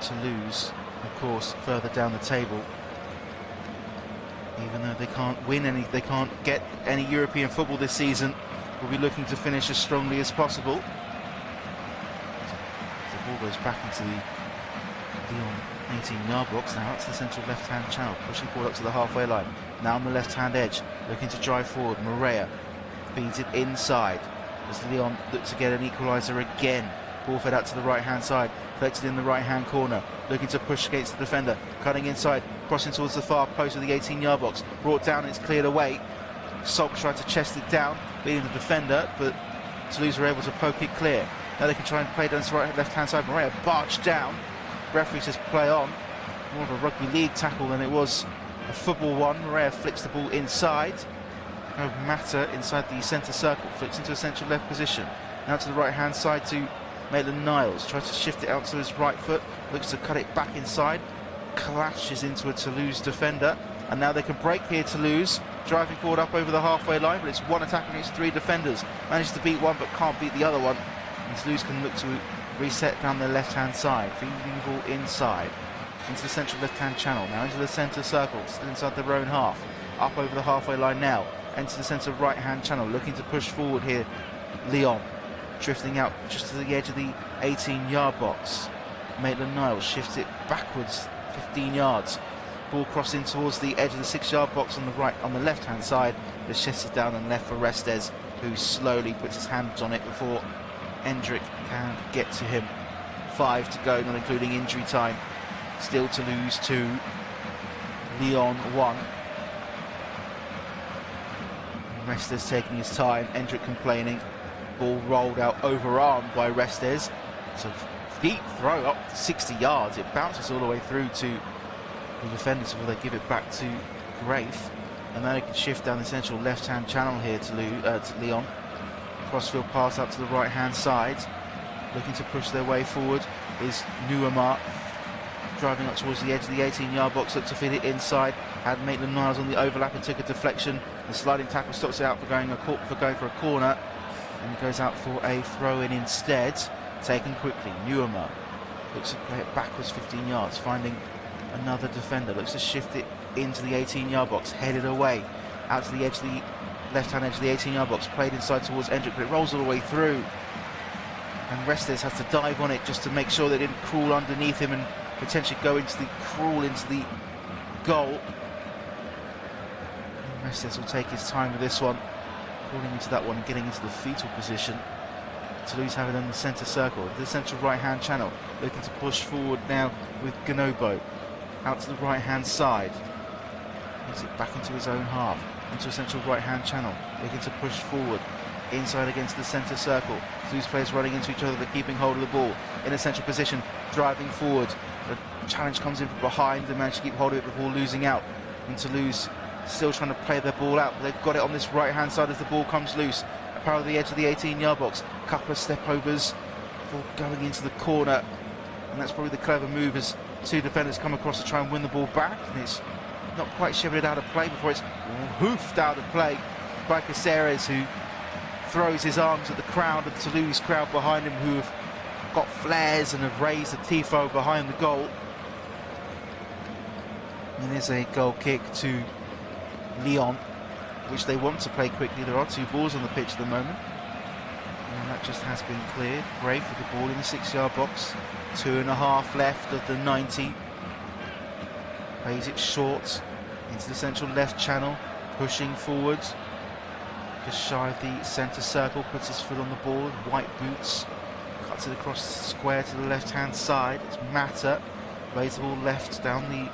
Speaker 1: Toulouse, of course, further down the table, even though they can't win any, they can't get any European football this season, will be looking to finish as strongly as possible. The ball goes back into the Lyon 18-yard box, now out to the central left-hand channel, pushing forward up to the halfway line. Now on the left-hand edge, looking to drive forward. Morea feeds it inside as Lyon look to get an equaliser again. Ball fed out to the right-hand side, collected in the right-hand corner, looking to push against the defender, cutting inside, crossing towards the far post of the 18-yard box, brought down and it's cleared away. Salk tried to chest it down, beating the defender, but Toulouse were able to poke it clear. Now they can try and play down to the left-hand side. Morea barged down. Referee says play on. More of a rugby league tackle than it was a football one. Morea flicks the ball inside. Mata inside the centre circle, flicks into a central left position. Now to the right-hand side to Maitland-Niles. Tries to shift it out to his right foot, looks to cut it back inside. Clashes into a Toulouse defender. And now they can break here, Toulouse. Driving forward up over the halfway line, but it's one attack against 3 defenders. Managed to beat one, but can't beat the other one. And Toulouse can look to reset down the left-hand side, feeding the ball inside into the central left-hand channel, now into the centre circle, still inside their own half, up over the halfway line now, into the centre right-hand channel, looking to push forward here. Lyon drifting out just to the edge of the 18-yard box. Maitland-Niles shifts it backwards 15 yards. Ball crossing towards the edge of the 6-yard box on the right, on the left-hand side. But shifts it down and left for Restes, who slowly puts his hands on it before Endrick can get to him. 5 to go, not including injury time. Still Toulouse 2, Lyon 1. Restes taking his time, Endrick complaining. Ball rolled out, overarmed by Restes. It's a deep throw up 60 yards. It bounces all the way through to the defenders before they give it back to Grafe. And now they can shift down the central left-hand channel here to Lyon. Crossfield pass up to the right-hand side. Looking to push their way forward is Nuamar. Driving up towards the edge of the 18-yard box, looked to feed it inside. Had Maitland-Niles on the overlap and took a deflection. The sliding tackle stops it out for going for a corner. And goes out for a throw-in instead. Taken quickly. Nuamar looks to play it backwards 15 yards, finding another defender. Looks to shift it into the 18-yard box, headed away out to the edge, the left-hand edge of the 18-yard box, played inside towards Endrick, but it rolls all the way through. And Restes has to dive on it just to make sure they didn't crawl underneath him and potentially crawl into the goal. And Restes will take his time with this one, crawling into that one and getting into the fetal position. Toulouse have it in the centre circle, the central right-hand channel, looking to push forward now with Ganobo. Out to the right-hand side. Gets it back into his own half, into a central right-hand channel, looking to push forward. Inside against the centre circle. Toulouse players running into each other, they're keeping hold of the ball. In a central position, driving forward. The challenge comes in from behind, they manage to keep hold of it before losing out. And Toulouse still trying to play their ball out, but they've got it on this right-hand side as the ball comes loose. Apparently the edge of the 18-yard box. Couple of step-overs before going into the corner. And that's probably the clever move as two defenders come across to try and win the ball back. And it's not quite shepherded out of play before it's hoofed out of play by Caceres, who throws his arms at the crowd, the Toulouse crowd behind him, who have got flares and have raised the tifo behind the goal. And there's a goal kick to Lyon, which they want to play quickly. There are 2 balls on the pitch at the moment. And that just has been cleared. Grafe with the ball in the 6-yard box. 2.5 left of the 90. Plays it short into the central left channel, pushing forwards. Just shy of the centre circle, puts his foot on the ball, white boots. Cuts it across the square to the left-hand side. It's Mata. Plays the ball left down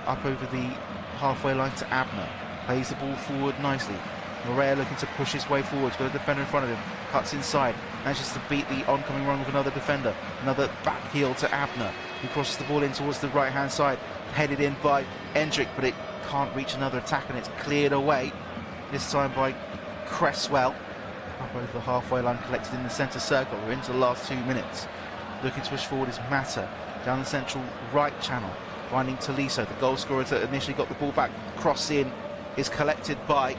Speaker 1: up over the halfway line to Abner. Plays the ball forward nicely. Morea looking to push his way forward. He's got a defender in front of him. Cuts inside. Manages to beat the oncoming run with another defender. Another back heel to Abner, who crosses the ball in towards the right-hand side. Headed in by Endrick, but it can't reach another attack, and it's cleared away. This time by Cresswell. Up over the halfway line, collected in the centre circle. We're into the last 2 minutes. Looking to push forward is Mata. Down the central right channel. Finding Tolisso, the goal scorer that initially got the ball back. Cross in is collected by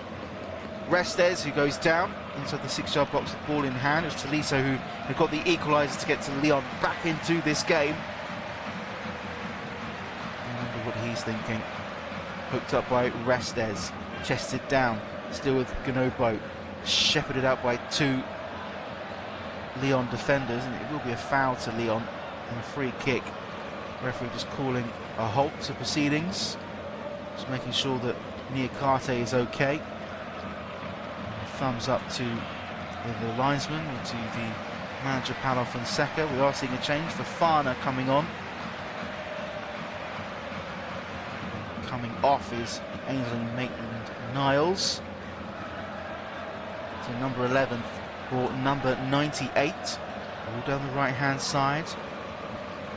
Speaker 1: Restes, who goes down inside the 6-yard box with the ball in hand. It's Tolisso who got the equaliser to get to Lyon back into this game. I wonder what he's thinking. Hooked up by Restes, chested down, still with Ganobo, shepherded out by 2 Lyon defenders, and it will be a foul to Lyon and a free kick. Referee just calling a halt to proceedings, just making sure that Niakate is okay. Thumbs up to the linesman or to the manager Paulo Fonseca. We are seeing a change for Fana coming on. Coming off is Ainsley Maitland-Niles. So number 11 for number 98. All down the right-hand side.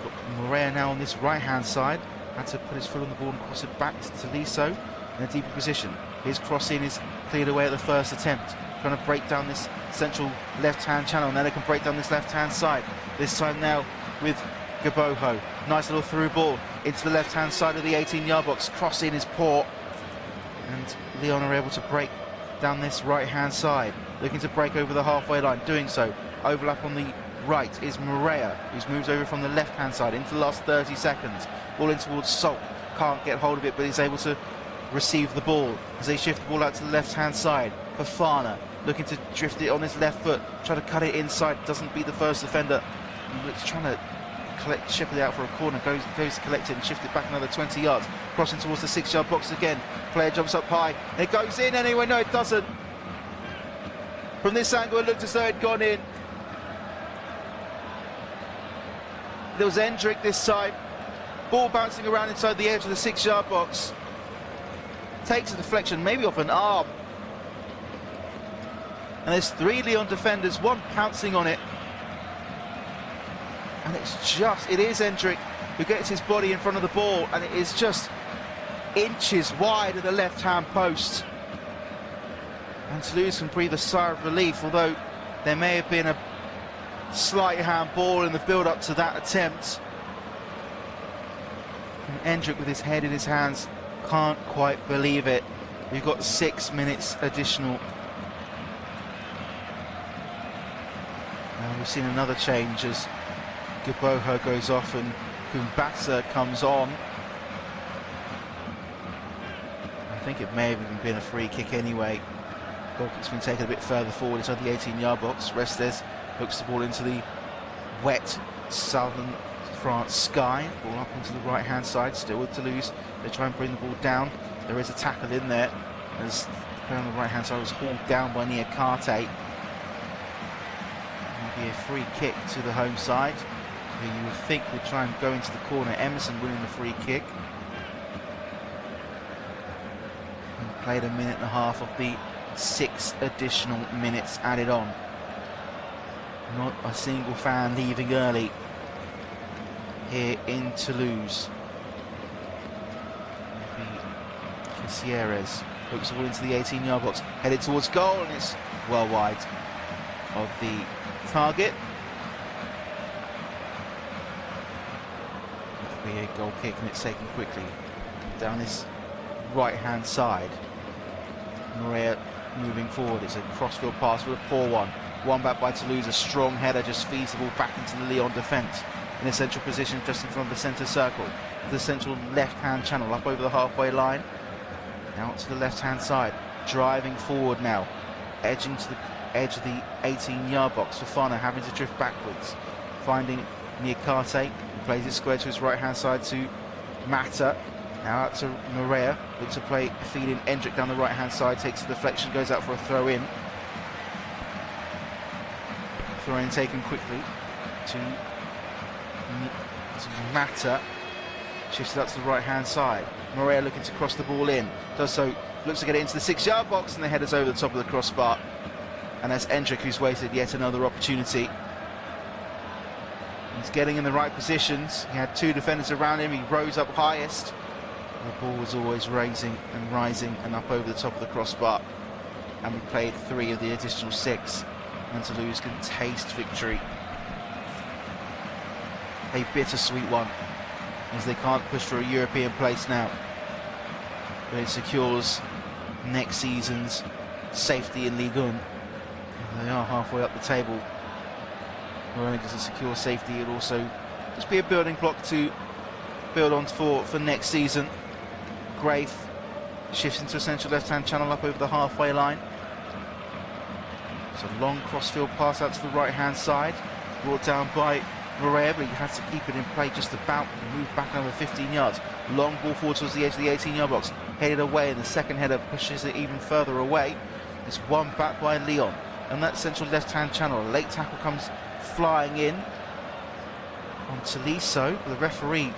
Speaker 1: Got Morea now on this right-hand side. Had to put his foot on the ball and cross it back to Tolisso in a deeper position. His cross-in is cleared away at the first attempt. Trying to break down this central left-hand channel. Now they can break down this left-hand side. This time now with Gaboho. Nice little through ball into the left-hand side of the 18-yard box. Cross-in is poor. And Lyon are able to break down this right-hand side. Looking to break over the halfway line. Doing so. Overlap on the right is Morea, who's moved over from the left-hand side into the last 30 seconds. Ball in towards Salk. Can't get hold of it, but he's able to receive the ball as they shift the ball out to the left-hand side. Fofana looking to drift it on his left foot, try to cut it inside, doesn't beat the first defender. He's trying to shift it out for a corner, goes to collect it and shift it back another 20 yards. Crossing towards the 6-yard box again. Player jumps up high. It goes in anyway. No, it doesn't. From this angle, it looked as though it had gone in. There was Endrick this time. Ball bouncing around inside the edge of the 6-yard box. Takes a deflection, maybe off an arm. And there's 3 Lyon defenders, one pouncing on it. And it is Endrick who gets his body in front of the ball, and it is just inches wide of the left-hand post. And Toulouse can breathe a sigh of relief, although there may have been a slight handball in the build-up to that attempt. And Endrick, with his head in his hands, can't quite believe it. We've got 6 minutes additional. And we've seen another change as Gaboha goes off and Kumbasa comes on. I think it may have even been a free kick anyway. Goal kick's been taken a bit further forward inside the 18-yard box. Restes hooks the ball into the wet southern France sky. Ball up onto the right-hand side, still with Toulouse. They try and bring the ball down. There is a tackle in there as the player on the right-hand side was hauled down by Niakate. Maybe a free kick to the home side, who you would think would try and go into the corner. Emerson winning the free kick. And played a minute and a half of the 6 additional minutes added on. Not a single fan leaving early here in Toulouse. Maybe Caceres hooks the ball into the 18-yard box, headed towards goal, and it's well wide of the target. It'll be a goal kick, and it's taken quickly down his right-hand side. Morea moving forward. It's a crossfield pass with a poor one. One back by Toulouse, a strong header just feeds the ball back into the Lyon defence in a central position just in front of the centre circle. The central left-hand channel up over the halfway line. Out to the left-hand side, driving forward now, edging to the edge of the 18-yard box. Fofana having to drift backwards, finding Niakate, who plays it square to his right-hand side to Mata. Now out to Morea, looks to play, feed in Endrick down the right-hand side, takes a deflection, goes out for a throw-in. Throw-in taken quickly to Mata, shifts it up to the right-hand side. Morea looking to cross the ball in, does so, looks to get it into the 6-yard box, and the header's over the top of the crossbar. And that's Endrick who's wasted yet another opportunity. He's getting in the right positions. He had 2 defenders around him. He rose up highest. The ball was always rising and up over the top of the crossbar. And we played 3 of the additional 6. And Toulouse can taste victory. A bittersweet one, as they can't push for a European place now. But it secures next season's safety in Ligue 1. They are halfway up the table. Not only does it secure safety, it also just be a building block to build on for next season. Graith shifts into a central left-hand channel up over the halfway line. It's a long crossfield pass out to the right-hand side, brought down by Morea, but he has to keep it in play just about and move back over 15 yards. Long ball forward towards the edge of the 18-yard box, headed away, and the second header pushes it even further away. It's one back by Lyon, and that central left-hand channel. A late tackle comes flying in on Tolisso. The referee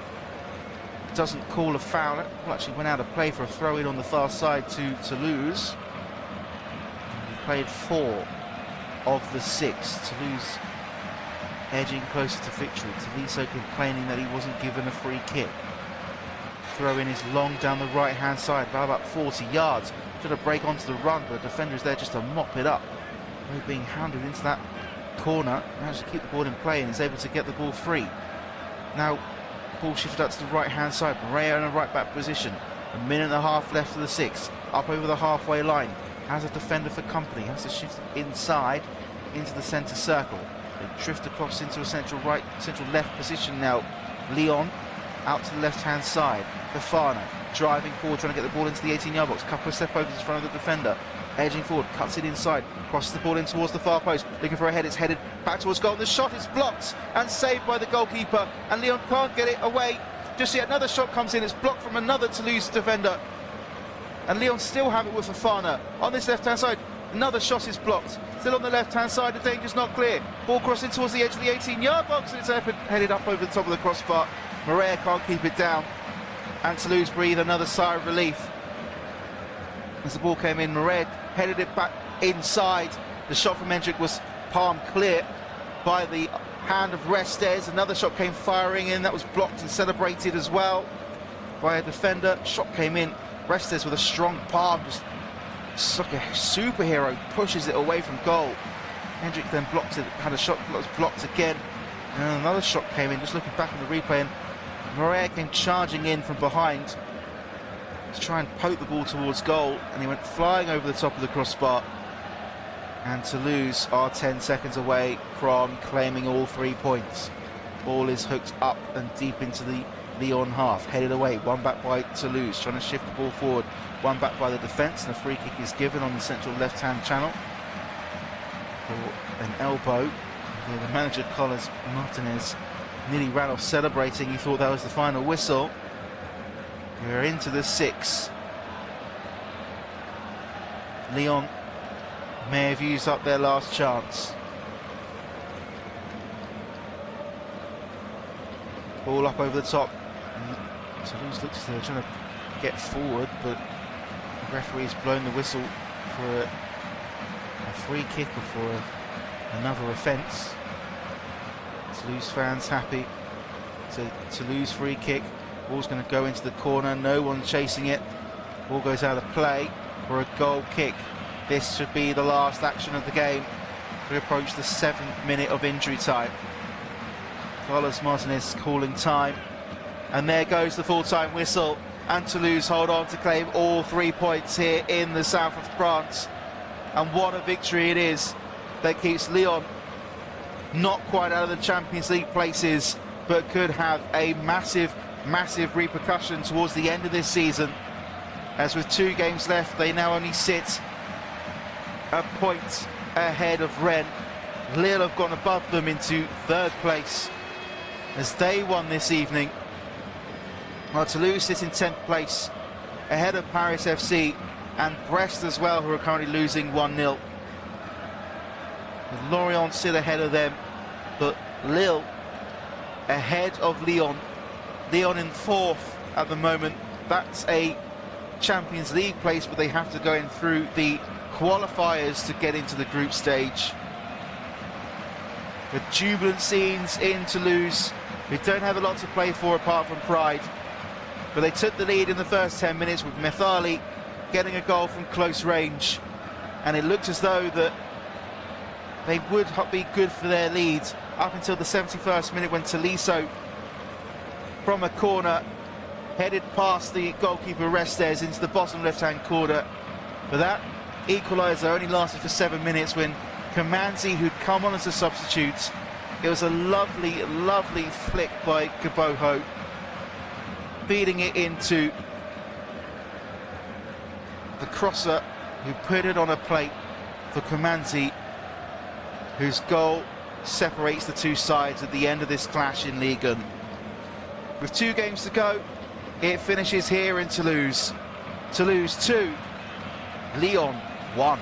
Speaker 1: doesn't call a foul. It actually went out of play for a throw-in on the far side to Toulouse. He played 4 of the 6. Toulouse edging closer to victory. Tolisso complaining that he wasn't given a free kick. Throw-in is long down the right-hand side, about 40 yards. Should have break onto the run, but the defender is there just to mop it up. They're being hounded into that corner, managed to keep the ball in play and is able to get the ball free. Now, ball shifted up to the right-hand side. Morea in a right-back position. A minute and a half left of the 6th. Up over the halfway line. Has a defender for company. Has to shift inside into the centre circle. They drift across into a central left position now. Lyon out to the left-hand side. Fofana driving forward, trying to get the ball into the 18-yard box. Couple of step overs in front of the defender. Edging forward, cuts it inside, crosses the ball in towards the far post, looking for a head. It's headed back towards goal. The shot is blocked and saved by the goalkeeper, and Lyon can't get it away. Just yet another shot comes in. It's blocked from another Toulouse defender, and Lyon still have it with Fofana on this left-hand side. Another shot is blocked. Still on the left-hand side, the danger's not clear. Ball crossing towards the edge of the 18-yard box, and it's headed up over the top of the crossbar. Morea can't keep it down. And Toulouse breathe another sigh of relief. As the ball came in, Morea headed it back inside. The shot from Hendrick was palm clear by the hand of Restes. Another shot came firing in, that was blocked and celebrated as well by a defender. Shot came in, Restes with a strong palm, just like a superhero, pushes it away from goal. Hendrick then blocked it, had a shot that was blocked again, and another shot came in. Just looking back on the replay, and Morea came charging in from behind to try and poke the ball towards goal, and he went flying over the top of the crossbar. And Toulouse are 10 seconds away from claiming all 3 points. Ball is hooked up and deep into the Lyon half, headed away, one back by Toulouse, trying to shift the ball forward, one back by the defence, and a free kick is given on the central left-hand channel for an elbow. The manager, Carlos Martinez, nearly ran off celebrating. He thought that was the final whistle. We're into the 6th. Lyon may have used up their last chance. Ball up over the top. Toulouse looks as though they're trying to get forward, but the referee's blown the whistle for a free kick or for another offence. Toulouse fans happy. It's a Toulouse free kick. Ball's going to go into the corner. No one chasing it. Ball goes out of play for a goal kick. This should be the last action of the game. We approach the 7th minute of injury time. Carlos Martinez calling time. And there goes the full-time whistle. And Toulouse hold on to claim all 3 points here in the south of France. And what a victory it is that keeps Lyon not quite out of the Champions League places, but could have a massive, massive repercussion towards the end of this season. As with 2 games left, they now only sit a point ahead of Rennes. Lille have gone above them into 3rd place as they won this evening. While Toulouse sit in 10th place ahead of Paris FC and Brest as well, who are currently losing 1-0. With Lorient still ahead of them, but Lille ahead of Lyon. Lyon in 4th at the moment. That's a Champions League place, but they have to go in through the qualifiers to get into the group stage. The jubilant scenes in Toulouse. We don't have a lot to play for apart from pride, but they took the lead in the first 10 minutes with Methali getting a goal from close range, and it looked as though that they would be good for their lead up until the 71st minute when Tolisso from a corner headed past the goalkeeper Restes into the bottom left-hand corner. But that equaliser only lasted for 7 minutes when Kamanzi, who'd come on as a substitute, it was a lovely, lovely flick by Kaboho, feeding it into the crosser, who put it on a plate for Kamanzi, whose goal separates the 2 sides at the end of this clash in Ligue. With 2 games to go, it finishes here in Toulouse. Toulouse 2, Lyon 1.